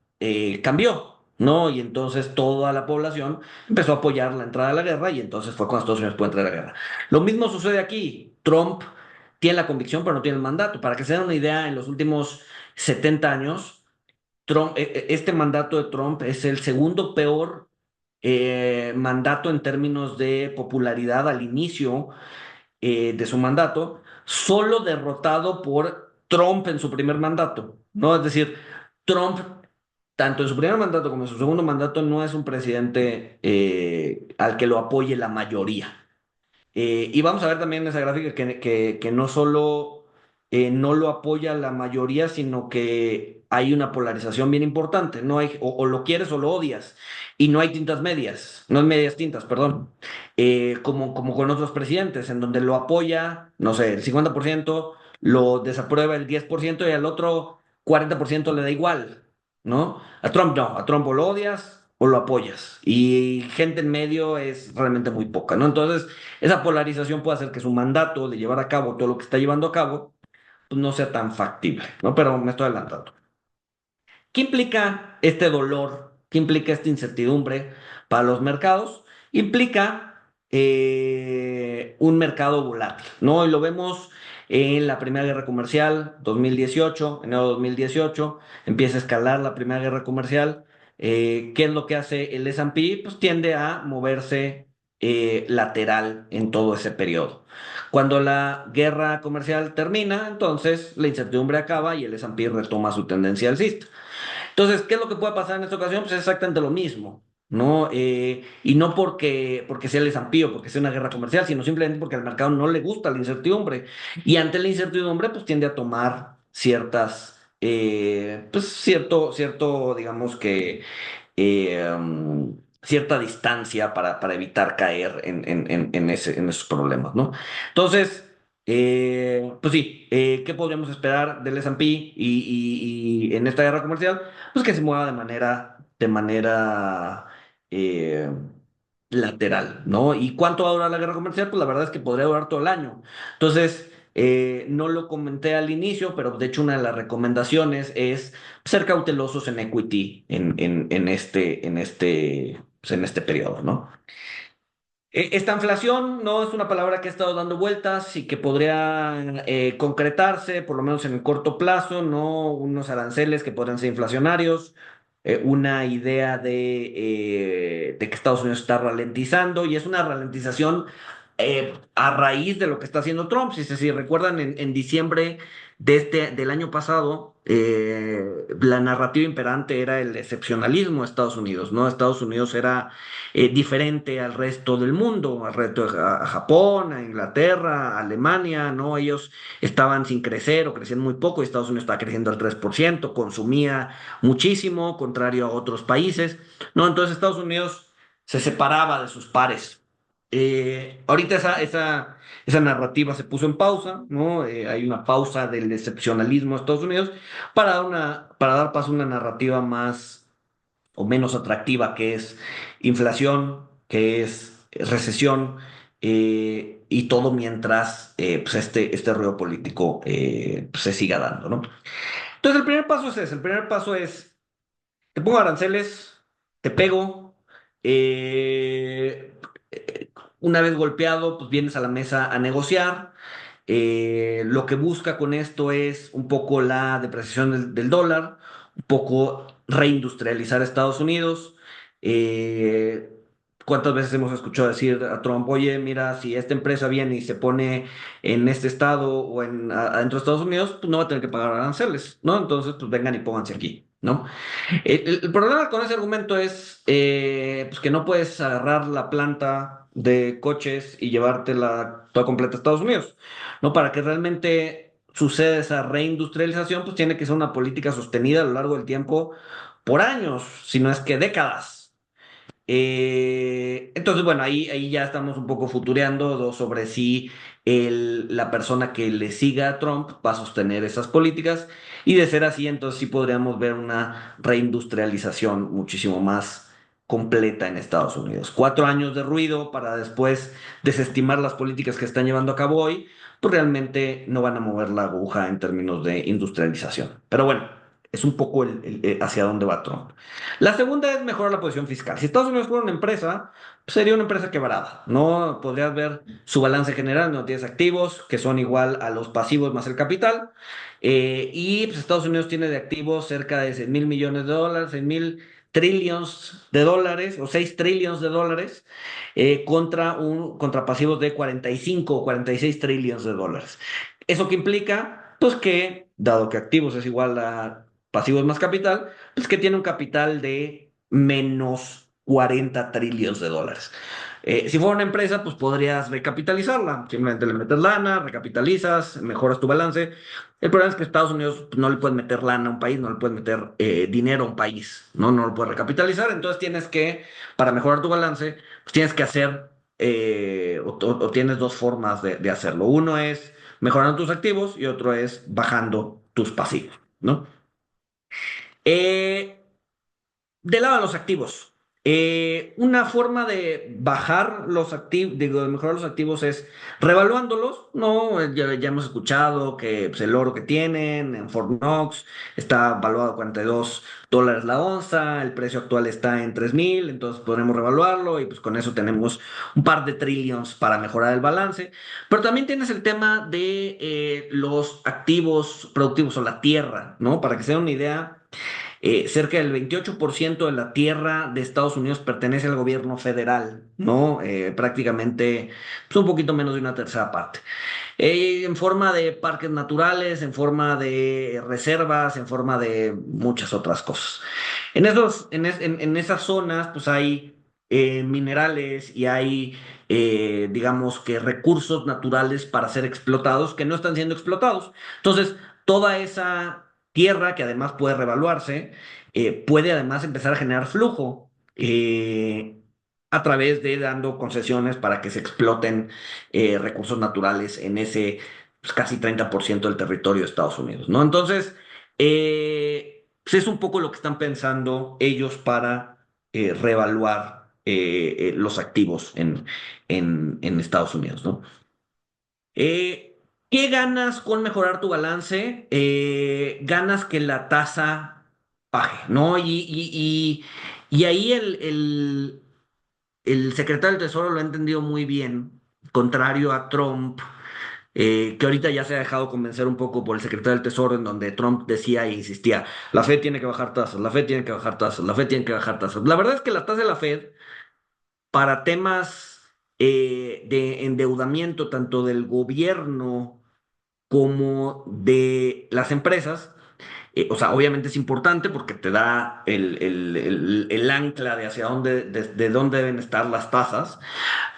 cambió, ¿no? Y entonces toda la población empezó a apoyar la entrada a la guerra y entonces fue cuando Estados Unidos pudo entrar a la guerra. Lo mismo sucede aquí. Trump tiene la convicción, pero no tiene el mandato. Para que se den una idea, en los últimos 70 años, este mandato de Trump es el segundo peor mandato en términos de popularidad al inicio de su mandato, solo derrotado por Trump en su primer mandato, ¿no? Es decir, Trump, tanto en su primer mandato como en su segundo mandato, no es un presidente al que lo apoye la mayoría. Y vamos a ver también en esa gráfica que no solo no lo apoya la mayoría, sino que hay una polarización bien importante. No hay, o lo quieres o lo odias. Y no hay tintas medias, no hay medias tintas, perdón. Como con otros presidentes, en donde lo apoya, no sé, el 50%, lo desaprueba el 10% y al otro 40% le da igual, ¿no? A Trump no, a Trump o lo odias o lo apoyas. Y gente en medio es realmente muy poca, ¿no? Entonces, esa polarización puede hacer que su mandato de llevar a cabo todo lo que está llevando a cabo, pues no sea tan factible, ¿no? Pero me estoy adelantando. ¿Qué implica este dolor? ¿Qué implica esta incertidumbre para los mercados? Implica un mercado volátil, ¿no? Y lo vemos en la Primera Guerra Comercial, 2018, enero de 2018, empieza a escalar la Primera Guerra Comercial. ¿Qué es lo que hace el S&P? Pues tiende a moverse lateral en todo ese periodo. Cuando la guerra comercial termina, entonces la incertidumbre acaba y el S&P retoma su tendencia alcista. Entonces, ¿qué es lo que puede pasar en esta ocasión? Pues es exactamente lo mismo, ¿no? Y no porque sea el S&P o porque sea una guerra comercial, sino simplemente porque al mercado no le gusta la incertidumbre. Y ante la incertidumbre, pues tiende a tomar pues cierto, digamos que, cierta distancia para evitar caer en esos problemas, ¿no? Entonces, pues sí, ¿qué podríamos esperar del S&P y en esta guerra comercial? Pues que se mueva de manera eh, lateral, ¿no? ¿Y cuánto va a durar la guerra comercial? Pues la verdad es que podría durar todo el año. Entonces, no lo comenté al inicio, pero de hecho una de las recomendaciones es ser cautelosos en equity en este periodo, ¿no? Esta inflación no es una palabra que ha estado dando vueltas y que podría concretarse, por lo menos en el corto plazo, no unos aranceles que podrían ser inflacionarios, una idea de que Estados Unidos está ralentizando y es una ralentización a raíz de lo que está haciendo Trump. Si recuerdan, en diciembre del año pasado, la narrativa imperante era el excepcionalismo de Estados Unidos, ¿no? Estados Unidos era diferente al resto del mundo, al resto a Japón, a Inglaterra, a Alemania, ¿no? Ellos estaban sin crecer o crecían muy poco y Estados Unidos estaba creciendo al 3%, consumía muchísimo, contrario a otros países, ¿no? Entonces Estados Unidos se separaba de sus pares. Ahorita esa narrativa se puso en pausa, ¿no? Hay una pausa del excepcionalismo de Estados Unidos para dar paso a una narrativa más o menos atractiva, que es inflación, que es recesión, y todo mientras pues este ruido político pues se siga dando, ¿no? Entonces el primer paso es ese, el primer paso es, te pongo aranceles, te pego, eh, una vez golpeado, pues vienes a la mesa a negociar. Lo que busca con esto es un poco la depreciación del dólar, un poco reindustrializar Estados Unidos. Eh, ¿Cuántas veces hemos escuchado decir a Trump, oye, mira, si esta empresa viene y se pone en este estado o adentro de Estados Unidos, pues no va a tener que pagar aranceles, ¿no? Entonces, pues vengan y pónganse aquí, ¿no? El problema con ese argumento es pues que no puedes agarrar la planta de coches y llevártela toda completa a Estados Unidos, ¿no? Para que realmente suceda esa reindustrialización, pues tiene que ser una política sostenida a lo largo del tiempo por años, si no es que décadas. Entonces, bueno, ahí ya estamos un poco futureando sobre si la persona que le siga a Trump va a sostener esas políticas y de ser así, entonces sí podríamos ver una reindustrialización muchísimo más completa en Estados Unidos. 4 años de ruido para después desestimar las políticas que están llevando a cabo hoy, pues realmente no van a mover la aguja en términos de industrialización. Pero bueno, es un poco hacia dónde va Trump. La segunda es mejorar la posición fiscal. Si Estados Unidos fuera una empresa, pues sería una empresa quebrada. No podrías ver su balance general, no tienes activos que son igual a los pasivos más el capital. Y pues, Estados Unidos tiene de activos cerca de 6.000 millones de dólares, 6.000 trillones de dólares o 6 trillones de dólares, contra pasivos de 45 o 46 trillones de dólares. ¿Eso qué implica? Pues que, dado que activos es igual a pasivos más capital, pues que tiene un capital de menos 40 trillones de dólares. Si fuera una empresa, pues podrías recapitalizarla. Simplemente le metes lana, recapitalizas, mejoras tu balance. El problema es que Estados Unidos pues, no le puedes meter lana a un país, no le puedes meter dinero a un país, ¿no? No lo puedes recapitalizar. Entonces tienes que, para mejorar tu balance, pues tienes que hacer, o tienes dos formas de hacerlo. Uno es mejorando tus activos y otro es bajando tus pasivos, ¿no? Eh, Del lado de los activos, una forma de bajar los activos, de mejorar los activos es revaluándolos, ¿no? Ya hemos escuchado que pues, el oro que tienen en Fort Knox está valuado a $42 la onza, el precio actual está en 3.000, entonces podremos revaluarlo y pues con eso tenemos un par de trillions para mejorar el balance. Pero también tienes el tema de los activos productivos o la tierra, ¿no? Para que se den una idea. Cerca del 28% de la tierra de Estados Unidos pertenece al gobierno federal, ¿no? Prácticamente pues, un poquito menos de una tercera parte. En forma de parques naturales, en forma de reservas, en forma de muchas otras cosas. En esas zonas, pues hay minerales y hay, digamos que recursos naturales para ser explotados que no están siendo explotados. Entonces, toda esa tierra, que además puede revaluarse, puede además empezar a generar flujo. A través de dando concesiones para que se exploten recursos naturales en ese pues, casi 30% del territorio de Estados Unidos, ¿no? Entonces, pues es un poco lo que están pensando ellos para reevaluar los activos en Estados Unidos, ¿no? ¿Qué ganas con mejorar tu balance? Ganas que la tasa baje, ¿no? Y ahí el secretario del Tesoro lo ha entendido muy bien, contrario a Trump, que ahorita ya se ha dejado convencer un poco por el secretario del Tesoro, en donde Trump decía e insistía, la Fed tiene que bajar tasas, la Fed tiene que bajar tasas, la Fed tiene que bajar tasas. La verdad es que la tasa de la Fed para temas de endeudamiento, tanto del gobierno como de las empresas, o sea, obviamente es importante porque te da el ancla de hacia dónde, de dónde deben estar las tasas,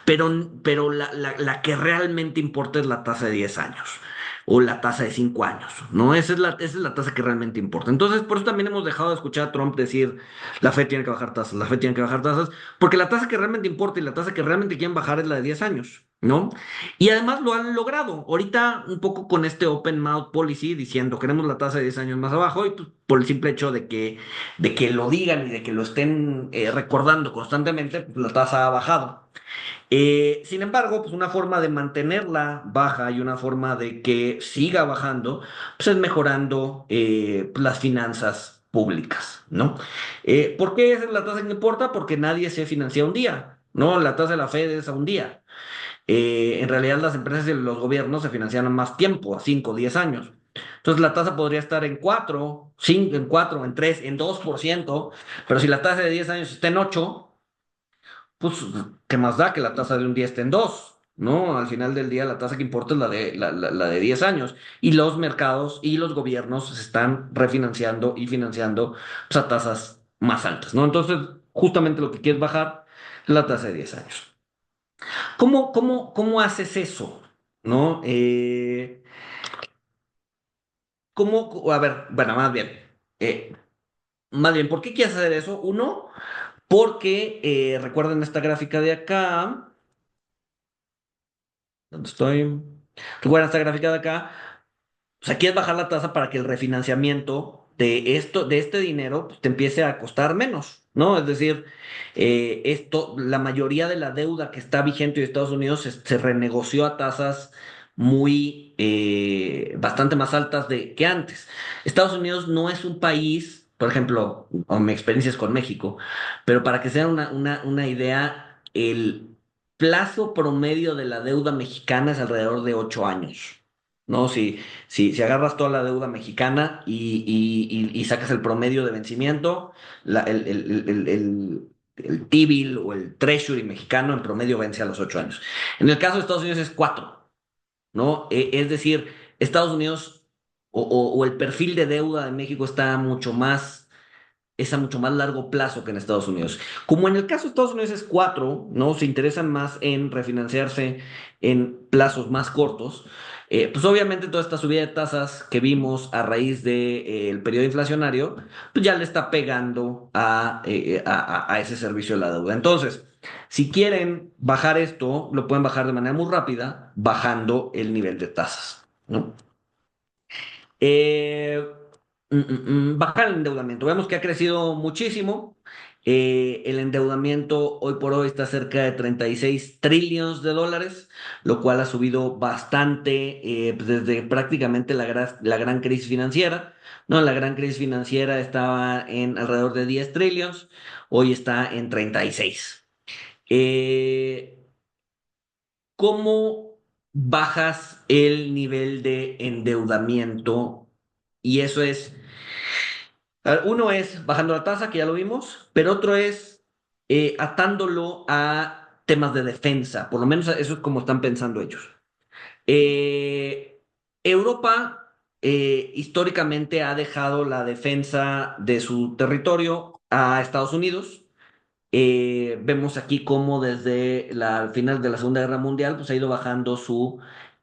pero la que realmente importa es la tasa de 10 años. o la tasa de 5 años, ¿no? Esa es la tasa que realmente importa. Entonces, por eso también hemos dejado de escuchar a Trump decir, la Fed tiene que bajar tasas, la Fed tiene que bajar tasas, porque la tasa que realmente importa y la tasa que realmente quieren bajar es la de 10 años, ¿no? Y además lo han logrado. Ahorita un poco con este open mouth policy diciendo, queremos la tasa de 10 años más abajo, y pues, por el simple hecho de que lo digan y de que lo estén recordando constantemente, pues la tasa ha bajado. Sin embargo, pues una forma de mantenerla baja y una forma de que siga bajando, pues es mejorando pues, las finanzas públicas, ¿no? ¿Por qué esa es la tasa que importa? Porque nadie se financia un día, ¿no? La tasa de la Fed es a un día. En realidad las empresas y los gobiernos se financian a más tiempo, a 5 o 10 años. Entonces la tasa podría estar en 4, 5, en 4, en 3, en 2%, pero si la tasa de 10 años está en 8, pues, ¿qué más da que la tasa de un día esté en 2? ¿No? Al final del día la tasa que importa es la de 10 años. Y los mercados y los gobiernos se están refinanciando y financiando pues, a tasas más altas, ¿no? Entonces, justamente lo que quieres bajar es la tasa de 10 años. ¿Cómo haces eso? ¿No? A ver, bueno, más bien, ¿por qué quieres hacer eso? Uno, porque recuerden esta gráfica de acá. ¿Dónde estoy? Recuerda esta gráfica de acá. O sea, quieres bajar la tasa para que el refinanciamiento de este dinero, pues, te empiece a costar menos, ¿no? Es decir, la mayoría de la deuda que está vigente de Estados Unidos se renegoció a tasas bastante más altas que antes. Estados Unidos no es un país, por ejemplo, o mi experiencia es con México, pero para que sea una idea, el plazo promedio de la deuda mexicana es alrededor de 8 años. ¿No? Si agarras toda la deuda mexicana y sacas el promedio de vencimiento, el T-bill o el Treasury mexicano en promedio vence a los 8 años. En el caso de Estados Unidos es 4, ¿no? Es decir, Estados Unidos o el perfil de deuda de México es a mucho más largo plazo que en Estados Unidos. Como en el caso de Estados Unidos es 4, ¿no? Se interesan más en refinanciarse en plazos más cortos. Pues obviamente toda esta subida de tasas que vimos a raíz del periodo inflacionario, pues ya le está pegando a ese servicio de la deuda. Entonces, si quieren bajar esto, lo pueden bajar de manera muy rápida, bajando el nivel de tasas, ¿no? Eh, Bajar el endeudamiento. Vemos que ha crecido muchísimo. El endeudamiento hoy por hoy está cerca de 36 trillones de dólares, lo cual ha subido bastante pues, desde prácticamente la gran crisis financiera. ¿No? La gran crisis financiera estaba en alrededor de 10 trillones, hoy está en 36. Eh, ¿Cómo bajas el nivel de endeudamiento? Y eso es, a ver, uno es bajando la tasa, que ya lo vimos, pero otro es atándolo a temas de defensa, por lo menos eso es como están pensando ellos. Eh, Europa históricamente ha dejado la defensa de su territorio a Estados Unidos. Vemos aquí cómo desde el final de la Segunda Guerra Mundial pues, ha ido bajando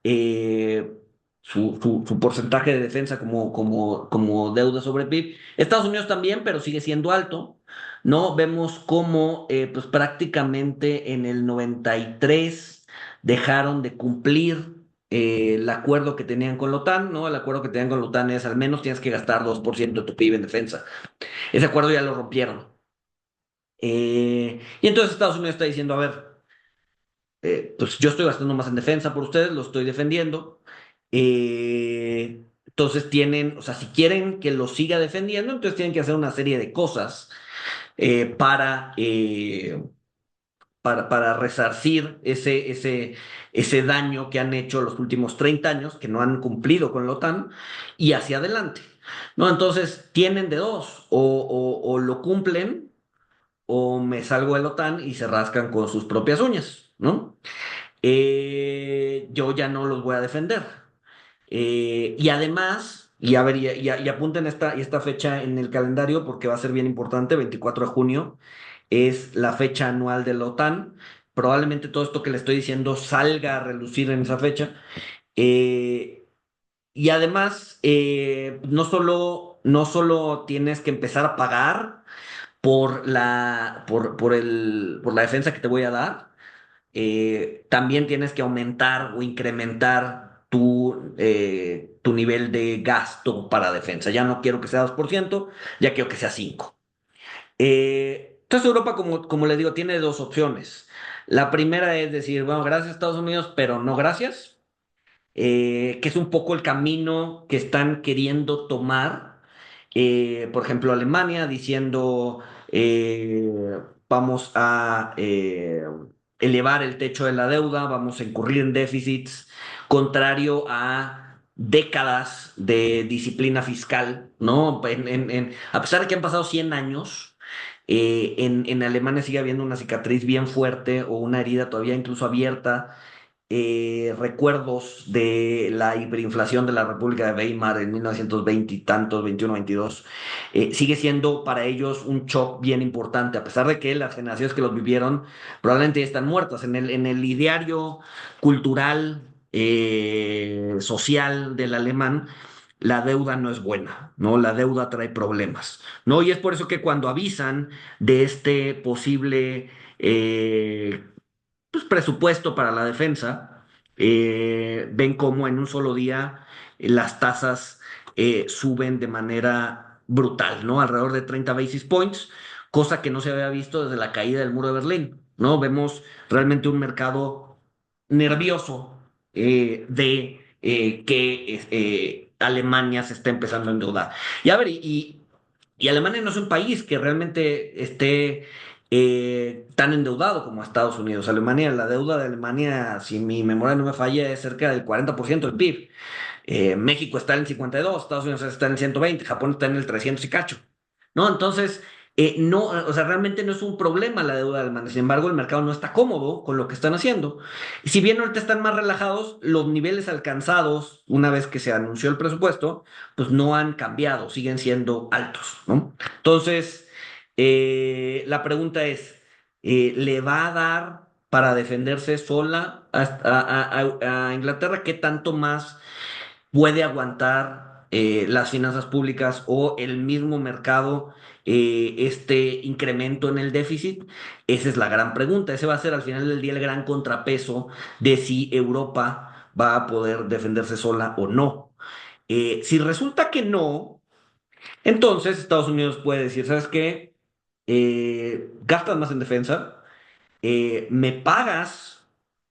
eh, su porcentaje de defensa como deuda sobre PIB. Estados Unidos también, pero sigue siendo alto. ¿No? Vemos cómo pues, prácticamente en el 93 dejaron de cumplir el acuerdo que tenían con la OTAN, ¿no? El acuerdo que tenían con la OTAN es al menos tienes que gastar 2% de tu PIB en defensa. Ese acuerdo ya lo rompieron. Y entonces Estados Unidos está diciendo, a ver, pues yo estoy gastando más en defensa por ustedes, lo estoy defendiendo. Entonces o sea, si quieren que lo siga defendiendo, entonces tienen que hacer una serie de cosas para resarcir ese daño que han hecho los últimos 30 años, que no han cumplido con la OTAN, y hacia adelante. ¿No? Entonces tienen de dos, o lo cumplen o me salgo de la OTAN y se rascan con sus propias uñas, ¿no? Yo ya no los voy a defender. Y además, y a ver, y apunten esta fecha en el calendario porque va a ser bien importante, 24 de junio es la fecha anual de la OTAN. Probablemente todo esto que le estoy diciendo salga a relucir en esa fecha. Eh, y además, no solo tienes que empezar a pagar por la defensa que te voy a dar, también tienes que aumentar o incrementar tu nivel de gasto para defensa. Ya no quiero que sea 2%, ya quiero que sea 5%. Entonces Europa, como le digo, tiene dos opciones. La primera es decir, bueno, gracias Estados Unidos, pero no gracias, que es un poco el camino que están queriendo tomar. Por ejemplo, Alemania diciendo, vamos a elevar el techo de la deuda, vamos a incurrir en déficits, contrario a décadas de disciplina fiscal, ¿no? A pesar de que han pasado 100 años, en Alemania sigue habiendo una cicatriz bien fuerte o una herida todavía incluso abierta, recuerdos de la hiperinflación de la República de Weimar en 1920 y tantos, 21, 22, sigue siendo para ellos un shock bien importante, a pesar de que las generaciones que los vivieron probablemente ya están muertas. En el ideario cultural, social del alemán, la deuda no es buena, ¿no? La deuda trae problemas, ¿no? Y es por eso que cuando avisan de este posible pues, presupuesto para la defensa, ven cómo en un solo día las tasas suben de manera brutal, ¿no? Alrededor de 30 basis points, cosa que no se había visto desde la caída del muro de Berlín, ¿no? Vemos realmente un mercado nervioso de que Alemania se está empezando a endeudar. Y a ver, y Alemania no es un país que realmente esté tan endeudado como Estados Unidos. Alemania, la deuda de Alemania, si mi memoria no me falla, es cerca del 40% del PIB. México está en el 52, Estados Unidos está en el 120, Japón está en el 300 y cacho. ¿No? Entonces, no, o sea, realmente no es un problema la deuda alemana. Sin embargo, el mercado no está cómodo con lo que están haciendo. Si bien ahorita están más relajados, los niveles alcanzados una vez que se anunció el presupuesto, pues no han cambiado, siguen siendo altos, ¿no? Entonces, la pregunta es, ¿le va a dar para defenderse sola a Inglaterra? ¿Qué tanto más puede aguantar las finanzas públicas o el mismo mercado este incremento en el déficit? Esa es la gran pregunta. Ese va a ser al final del día el gran contrapeso de si Europa va a poder defenderse sola o no. Si resulta que no, entonces Estados Unidos puede decir, ¿sabes qué? Gastas más en defensa, me pagas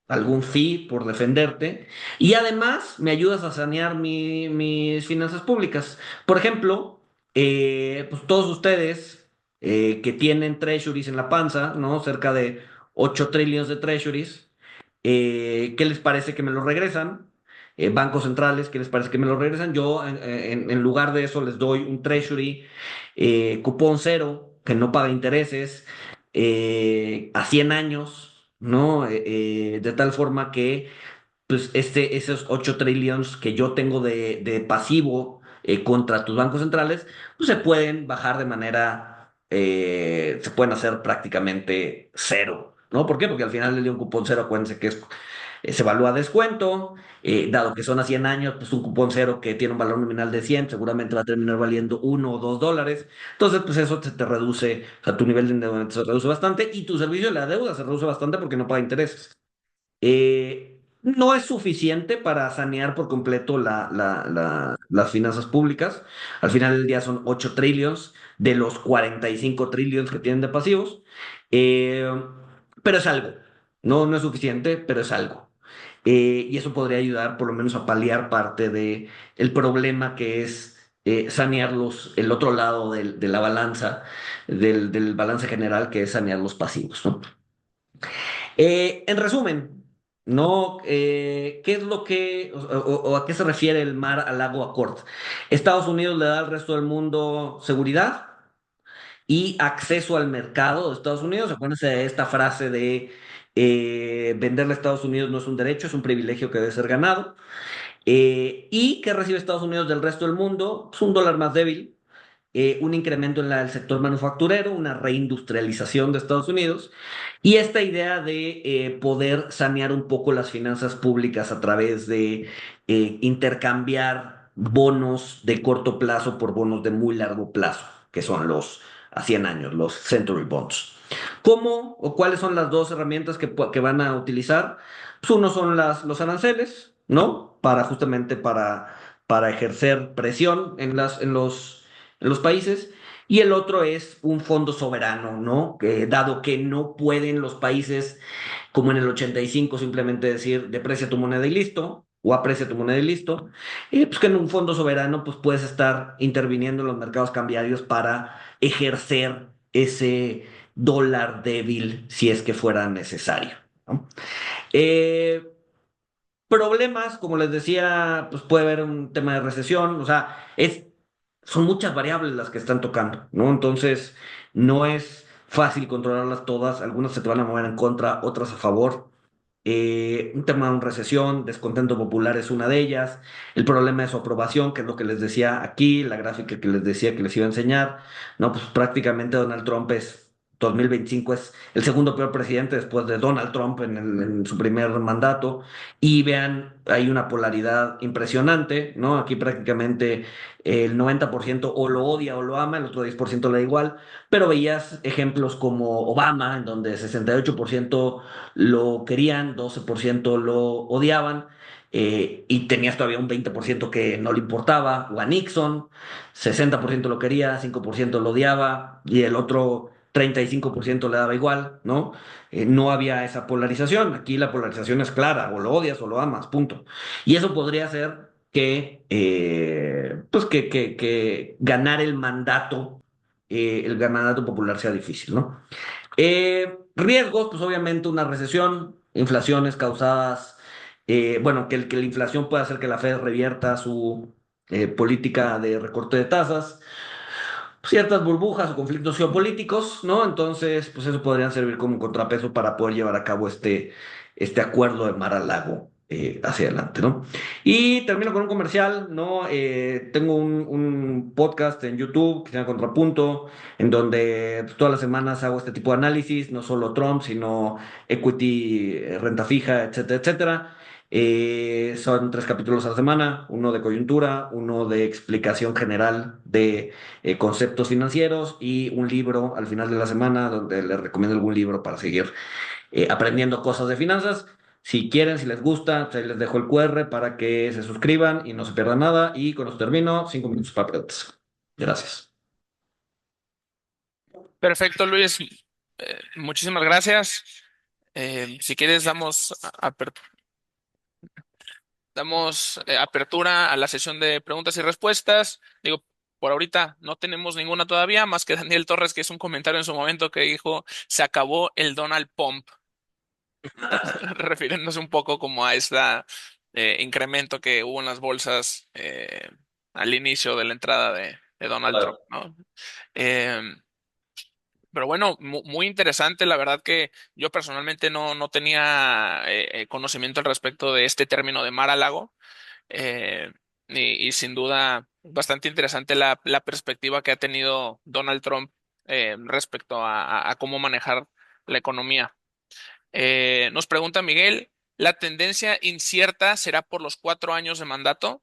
algún fee por defenderte y además me ayudas a sanear mis finanzas públicas. Por ejemplo, pues todos ustedes que tienen treasuries en la panza, ¿no? Cerca de 8 trillones de treasuries, ¿qué les parece que me los regresan? Bancos centrales, ¿qué les parece que me los regresan? Yo, en lugar de eso, les doy un treasury cupón cero, que no paga intereses, a 100 años, ¿no? De tal forma que pues, esos 8 trillones que yo tengo de pasivo contra tus bancos centrales, pues se pueden bajar de manera, se pueden hacer prácticamente cero, ¿no? ¿Por qué? Porque al final le dio un cupón cero, acuérdense que se evalúa a descuento, dado que son a 100 años, pues un cupón cero que tiene un valor nominal de 100 seguramente va a terminar valiendo $1 o $2. Entonces, pues eso te reduce, o sea, tu nivel de endeudamiento se reduce bastante y tu servicio de la deuda se reduce bastante porque no paga intereses. No es suficiente para sanear por completo las finanzas públicas. Al final del día son 8 trillones de los 45 trillones que tienen de pasivos. Eh, pero es algo. No, no es suficiente, pero es algo. Y eso podría ayudar por lo menos a paliar parte de el problema que es sanear el otro lado de la balanza, del balance general, que es sanear los pasivos, ¿no? En resumen, ¿no? ¿Qué es lo que, o a qué se refiere el mar al lago Accord? Estados Unidos le da al resto del mundo seguridad y acceso al mercado de Estados Unidos. Acuérdense de esta frase de venderle a Estados Unidos no es un derecho, es un privilegio que debe ser ganado. ¿Y qué recibe Estados Unidos del resto del mundo? Pues un dólar más débil, un incremento en el sector manufacturero, una reindustrialización de Estados Unidos y esta idea de poder sanear un poco las finanzas públicas a través de intercambiar bonos de corto plazo por bonos de muy largo plazo, que son los a 100 años, los Century Bonds. ¿Cómo o cuáles son las dos herramientas que van a utilizar? Pues uno son los aranceles, ¿no? Para ejercer presión en los países. Y el otro es un fondo soberano, ¿no? Que, dado que no pueden los países, como en el 85 simplemente decir deprecia tu moneda y listo, o aprecia tu moneda y listo, pues que en un fondo soberano pues puedes estar interviniendo en los mercados cambiarios para ejercer ese dólar débil si es que fuera necesario, ¿no? Eh, Problemas, como les decía, pues puede haber un tema de recesión, o sea, son muchas variables las que están tocando, ¿no? Entonces, no es fácil controlarlas todas, algunas se te van a mover en contra, otras a favor. Un tema de una recesión, descontento popular es una de ellas, el problema de su aprobación, que es lo que les decía aquí, la gráfica que les decía que les iba a enseñar, ¿no? Pues prácticamente Donald Trump 2025 es el segundo peor presidente después de Donald Trump en su primer mandato. Y vean, hay una polaridad impresionante, ¿no? Aquí prácticamente el 90% o lo odia o lo ama, el otro 10% le da igual, pero veías ejemplos como Obama, en donde 68% lo querían, 12% lo odiaban, y tenías todavía un 20% que no le importaba, o a Nixon, 60% lo quería, 5% lo odiaba, y el otro 35% le daba igual, ¿no? No había esa polarización. Aquí la polarización es clara, o lo odias o lo amas, punto. Y eso podría hacer pues que ganar el mandato popular sea difícil, ¿no? Riesgos, pues obviamente una recesión, inflaciones causadas, bueno, que la inflación pueda hacer que la Fed revierta su política de recorte de tasas, ciertas burbujas o conflictos geopolíticos, ¿no? Entonces, pues eso podrían servir como contrapeso para poder llevar a cabo este acuerdo de Mar a Lago hacia adelante, ¿no? Y termino con un comercial, ¿no? Tengo un podcast en YouTube que se llama Contrapunto, en donde pues, todas las semanas hago este tipo de análisis, no solo Trump, sino equity, renta fija, etcétera, etcétera. Son 3 capítulos a la semana, uno de coyuntura, uno de explicación general de conceptos financieros y un libro al final de la semana donde les recomiendo algún libro para seguir aprendiendo cosas de finanzas. Si quieren, si les gusta, pues ahí les dejo el QR para que se suscriban y no se pierdan nada. Y con eso termino, 5 minutos para preguntas. Gracias. Perfecto, Luis. Muchísimas gracias. Si quieres, damos apertura a la sesión de preguntas y respuestas. Digo, por ahorita no tenemos ninguna todavía, más que Daniel Torres, que hizo un comentario en su momento que dijo, se acabó el Donald Pump, refiriéndose un poco como a este incremento que hubo en las bolsas al inicio de la entrada de Donald Trump, Claro. ¿no? Eh, pero bueno, muy interesante. La verdad que yo personalmente no tenía conocimiento al respecto de este término de mar a lago. Eh, y sin duda, bastante interesante la perspectiva que ha tenido Donald Trump respecto a cómo manejar la economía. Nos pregunta Miguel, ¿la tendencia incierta será por los 4 años de mandato?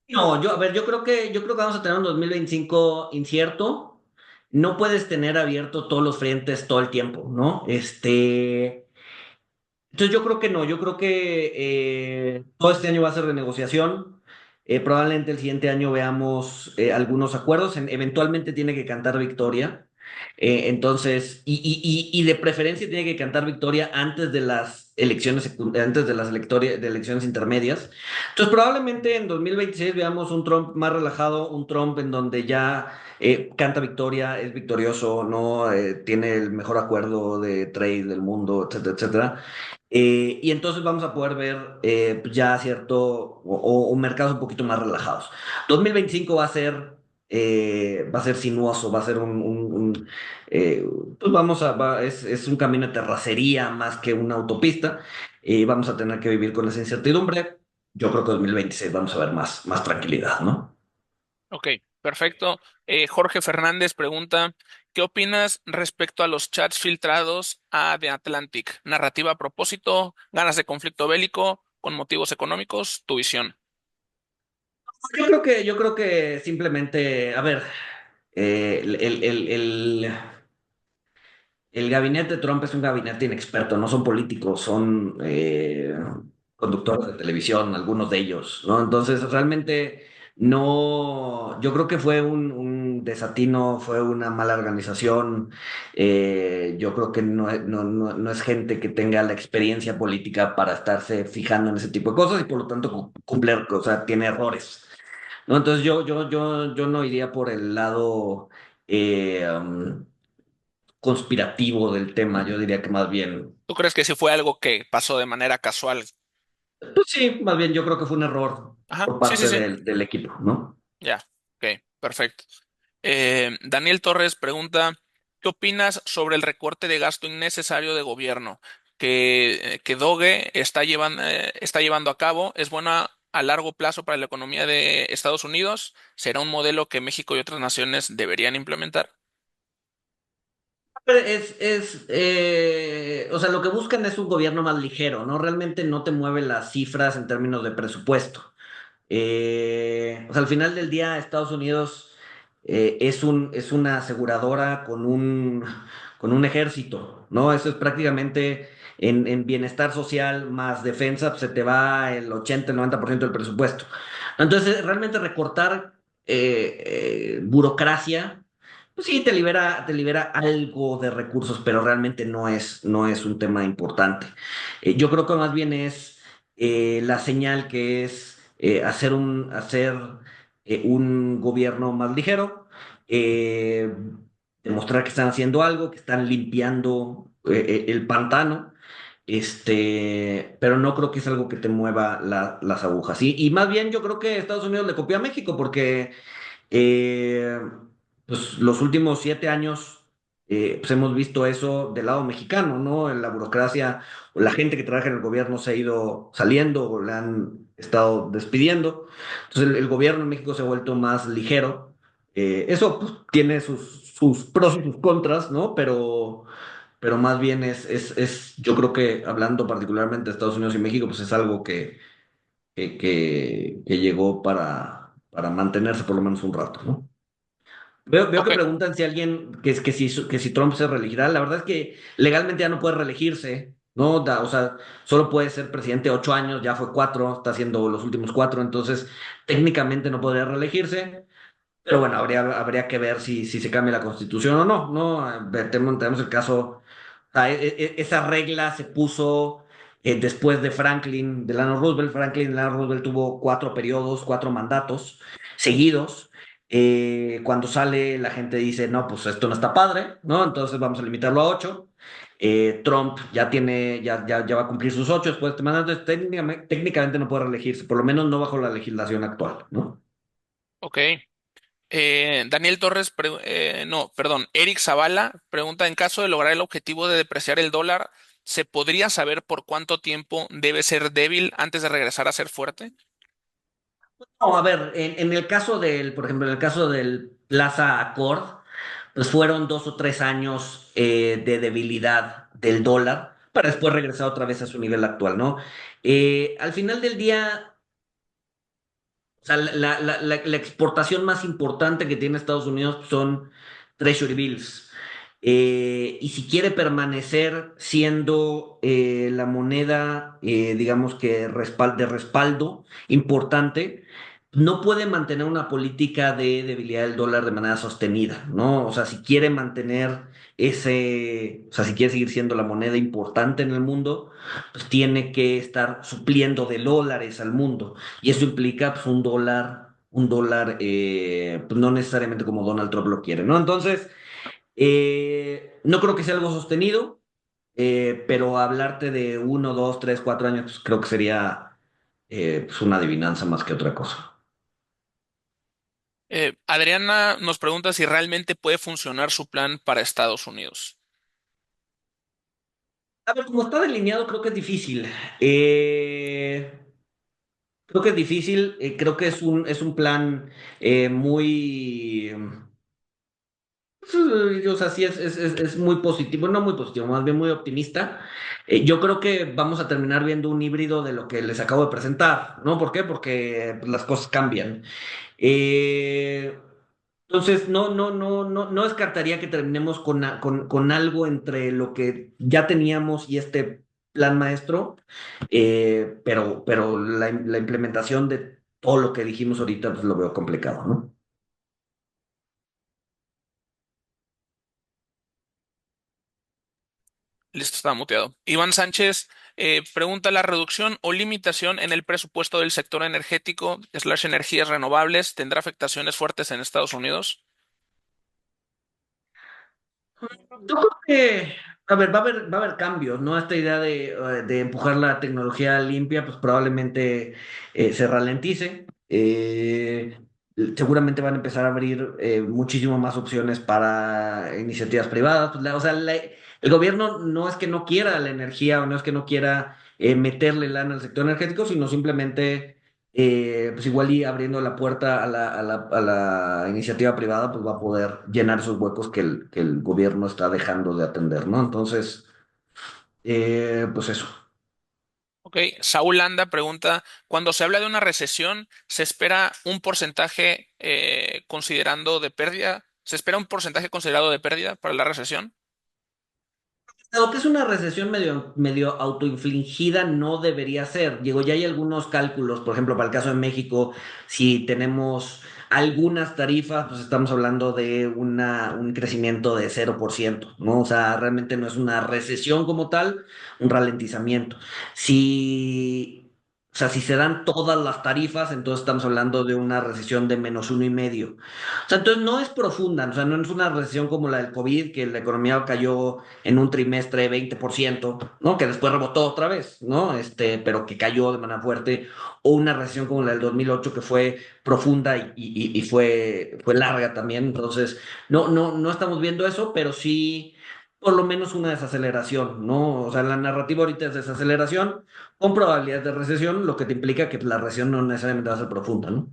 No, a ver, yo creo que vamos a tener un 2025 incierto. No puedes tener abierto todos los frentes todo el tiempo, ¿no? Entonces yo creo que no, yo creo que todo este año va a ser de negociación. Probablemente el siguiente año veamos algunos acuerdos. Eventualmente tiene que cantar victoria. Entonces, y de preferencia tiene que cantar victoria antes de las elecciones, antes de las de elecciones intermedias. Entonces, probablemente en 2026 veamos un Trump más relajado, un Trump en donde ya canta victoria, es victorioso, no tiene el mejor acuerdo de trade del mundo, etcétera, etcétera. Y entonces vamos a poder ver pues ya cierto o mercados un poquito más relajados. 2025 va a ser sinuoso, va a ser eh, pues es un camino de terracería más que una autopista. Vamos a tener que vivir con esa incertidumbre. Yo creo que 2026 vamos a ver más tranquilidad, ¿no? Ok. Perfecto. Jorge Fernández pregunta, ¿qué opinas respecto a los chats filtrados a The Atlantic? Narrativa a propósito, ganas de conflicto bélico, con motivos económicos, tu visión. Yo creo que simplemente, a ver, el gabinete de Trump es un gabinete inexperto, no son políticos, son conductores de televisión, algunos de ellos, ¿no? Entonces, realmente no, yo creo que fue un desatino, fue una mala organización. Yo creo que no es gente que tenga la experiencia política para estarse fijando en ese tipo de cosas y por lo tanto cumplir, o sea, tiene errores, ¿no? Entonces, yo no iría por el lado conspirativo del tema. Yo diría que más bien, ¿Tú crees que si fue algo que pasó de manera casual? pues sí, más bien yo creo que fue un error Ajá, por sí, sí, parte sí. del equipo, ¿no? Ya, ok, perfecto. Daniel Torres pregunta, ¿qué opinas sobre el recorte de gasto innecesario de gobierno que Doge está llevando a cabo? ¿Es buena a largo plazo para la economía de Estados Unidos? ¿Será un modelo que México y otras naciones deberían implementar? Pero o sea, lo que buscan es un gobierno más ligero, ¿no? Realmente no te mueve las cifras en términos de presupuesto. O sea, al final del día, Estados Unidos es una aseguradora con un ejército, ¿no? Eso es prácticamente en bienestar social más defensa, pues, se te va el 80, el 90% del presupuesto. Entonces, realmente recortar burocracia, pues sí, te libera algo de recursos, pero realmente no es un tema importante. Yo creo que más bien es la señal que es hacer un gobierno más ligero, eh, demostrar que están haciendo algo, que están limpiando el pantano, pero no creo que es algo que te mueva las agujas. Y más bien yo creo que Estados Unidos le copió a México porque eh, pues los últimos 7 años pues hemos visto eso del lado mexicano, ¿no? En la burocracia o la gente que trabaja en el gobierno se ha ido saliendo o le han estado despidiendo. Entonces el gobierno en México se ha vuelto más ligero. Eso pues, tiene sus pros y sus contras, ¿no? Pero más bien yo creo que hablando particularmente de Estados Unidos y México, pues es algo que llegó para mantenerse por lo menos un rato, ¿no? Veo que Ok, preguntan si alguien, que si Trump se reelegirá. La verdad es que legalmente ya no puede reelegirse, ¿no? O sea, solo puede ser presidente 8 años, ya fue 4, está haciendo los últimos 4, entonces técnicamente no podría reelegirse. Pero bueno, habría que ver si se cambia la constitución o no, ¿no? Tenemos el caso, o sea, esa regla se puso después de Delano Roosevelt. Delano Roosevelt tuvo 4 periodos, 4 mandatos seguidos. Cuando sale, la gente dice, no, pues esto no está padre, ¿no? Entonces vamos a limitarlo a 8. Trump ya va a cumplir sus 8 después de este mandato, entonces técnicamente no puede reelegirse, por lo menos no bajo la legislación actual, ¿no? ok. Daniel Torres, no, perdón, Eric Zavala pregunta, en caso de lograr el objetivo de depreciar el dólar, ¿se podría saber por cuánto tiempo debe ser débil antes de regresar a ser fuerte? No, a ver, en el caso por ejemplo, en el caso del Plaza Accord, pues fueron 2 o 3 años de debilidad del dólar para después regresar otra vez a su nivel actual, ¿no? Al final del día, o sea, la exportación más importante que tiene Estados Unidos son Treasury Bills. Y si quiere permanecer siendo la moneda, digamos que de respaldo importante, no puede mantener una política de debilidad del dólar de manera sostenida, ¿no? O sea, si quiere mantener o sea, si quiere seguir siendo la moneda importante en el mundo, pues tiene que estar supliendo de dólares al mundo. Y eso implica pues, un dólar, pues no necesariamente como Donald Trump lo quiere, ¿no? Entonces, no creo que sea algo sostenido, pero hablarte de 1, 2, 3, 4 años, pues, creo que sería pues, una adivinanza más que otra cosa. Adriana nos pregunta si realmente puede funcionar su plan para Estados Unidos. A ver, como está delineado, creo que es difícil. Eh, Creo que es difícil, creo que es un plan muy, o sea, sí es muy positivo, no muy positivo, más bien muy optimista. Yo creo que vamos a terminar viendo un híbrido de lo que les acabo de presentar, ¿no? ¿Por qué? Porque pues, las cosas cambian. Eh, entonces, no descartaría que terminemos con algo entre lo que ya teníamos y este plan maestro, pero la implementación de todo lo que dijimos ahorita, pues lo veo complicado, ¿no? Listo, está muteado. Iván Sánchez pregunta: ¿la reducción o limitación en el presupuesto del sector energético slash energías renovables tendrá afectaciones fuertes en Estados Unidos? Yo creo que, a ver, va a haber cambios, ¿no? Esta idea de empujar la tecnología limpia, pues probablemente se ralentice. Seguramente van a empezar a abrir muchísimo más opciones para iniciativas privadas. Pues, o sea, el gobierno no es que no quiera la energía o no es que no quiera meterle lana al sector energético, sino simplemente pues igual y abriendo la puerta a la iniciativa privada, pues va a poder llenar esos huecos que el gobierno está dejando de atender, ¿no? Entonces, pues eso. Ok, Saúl Landa pregunta: cuando se habla de una recesión, ¿se espera un porcentaje considerando de pérdida? ¿Se espera un porcentaje considerado de pérdida para la recesión? Lo que es una recesión medio autoinfligida no debería ser. Digo, ya hay algunos cálculos, por ejemplo, para el caso de México, si tenemos algunas tarifas, pues estamos hablando de un crecimiento de 0%, ¿no? O sea, realmente no es una recesión como tal, un ralentizamiento. Si, o sea, si se dan todas las tarifas, entonces estamos hablando de una recesión de -1,5. O sea, entonces no es profunda, o sea, no es una recesión como la del COVID, que la economía cayó en un trimestre 20%, ¿no? Que después rebotó otra vez, ¿no? Pero que cayó de manera fuerte, o una recesión como la del 2008 que fue profunda y fue larga también. Entonces, no estamos viendo eso, pero sí por lo menos una desaceleración, ¿no? O sea, la narrativa ahorita es desaceleración con probabilidades de recesión, lo que te implica que la recesión no necesariamente va a ser profunda, ¿no?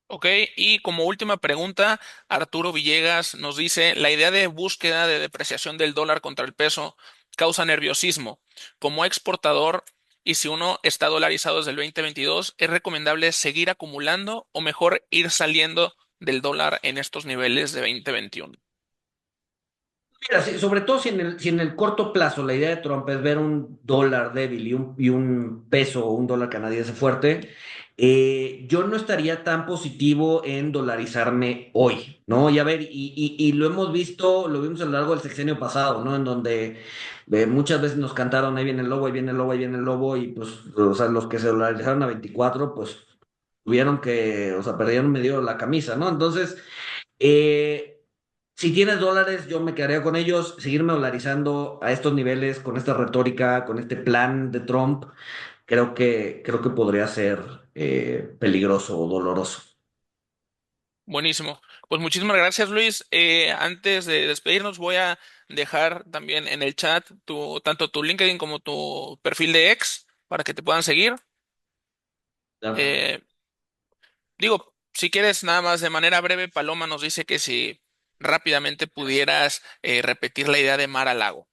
Ok, y como última pregunta, Arturo Villegas nos dice: la idea de búsqueda de depreciación del dólar contra el peso causa nerviosismo. Como exportador, y si uno está dolarizado desde el 2022, ¿es recomendable seguir acumulando o mejor ir saliendo del dólar en estos niveles de 2021? Mira, sobre todo si en el corto plazo la idea de Trump es ver un dólar débil y un peso o un dólar canadiense fuerte, yo no estaría tan positivo en dolarizarme hoy, ¿no? Y a ver, y lo hemos visto, lo vimos a lo largo del sexenio pasado, ¿no? En donde muchas veces nos cantaron, ahí viene el lobo, ahí viene el lobo, ahí viene el lobo, y pues, o sea, los que se dolarizaron a 24 pues tuvieron que, o sea, perdieron medio la camisa, ¿no? Entonces, eh, si tienes dólares, yo me quedaría con ellos, seguirme dolarizando a estos niveles, con esta retórica, con este plan de Trump, creo que podría ser peligroso o doloroso. Buenísimo. Pues muchísimas gracias, Luis. Antes de despedirnos, voy a dejar también en el chat tanto tu LinkedIn como tu perfil de X para que te puedan seguir. ¿Ya? Eh, Digo, si quieres nada más de manera breve, Paloma nos dice que si rápidamente pudieras repetir la idea de mar a lago.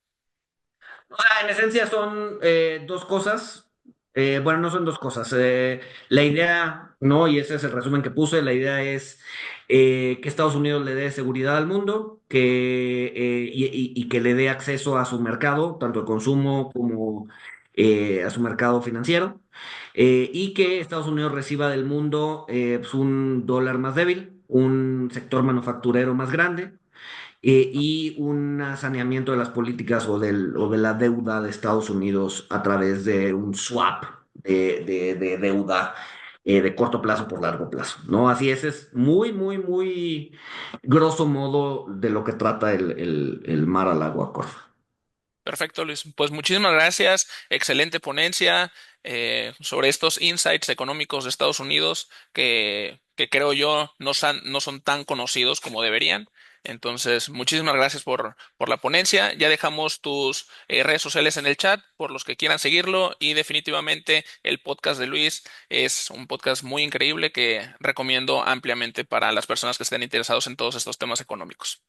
O sea, en esencia son dos cosas. Bueno, no son dos cosas. La idea, ¿no? Y ese es el resumen que puse. La idea es que Estados Unidos le dé seguridad al mundo y que le dé acceso a su mercado, tanto de consumo como a su mercado financiero. Y que Estados Unidos reciba del mundo pues, un dólar más débil, un sector manufacturero más grande y un saneamiento de las políticas o de la deuda de Estados Unidos a través de un swap de deuda de corto plazo por largo plazo, ¿no? Así es muy grosso modo de lo que trata el mar al agua Accord. Perfecto, Luis. Pues muchísimas gracias. Excelente ponencia sobre estos insights económicos de Estados Unidos que creo yo no son tan conocidos como deberían. Entonces, muchísimas gracias por la ponencia. Ya dejamos tus redes sociales en el chat por los que quieran seguirlo y definitivamente el podcast de Luis es un podcast muy increíble que recomiendo ampliamente para las personas que estén interesados en todos estos temas económicos.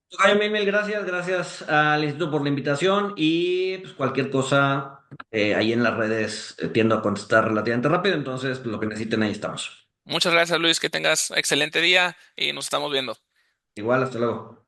Tocayo, mil gracias, gracias al instituto por la invitación y pues, cualquier cosa ahí en las redes tiendo a contestar relativamente rápido, entonces pues, lo que necesiten ahí estamos. Muchas gracias, Luis. Que tengas excelente día y nos estamos viendo. Igual, hasta luego.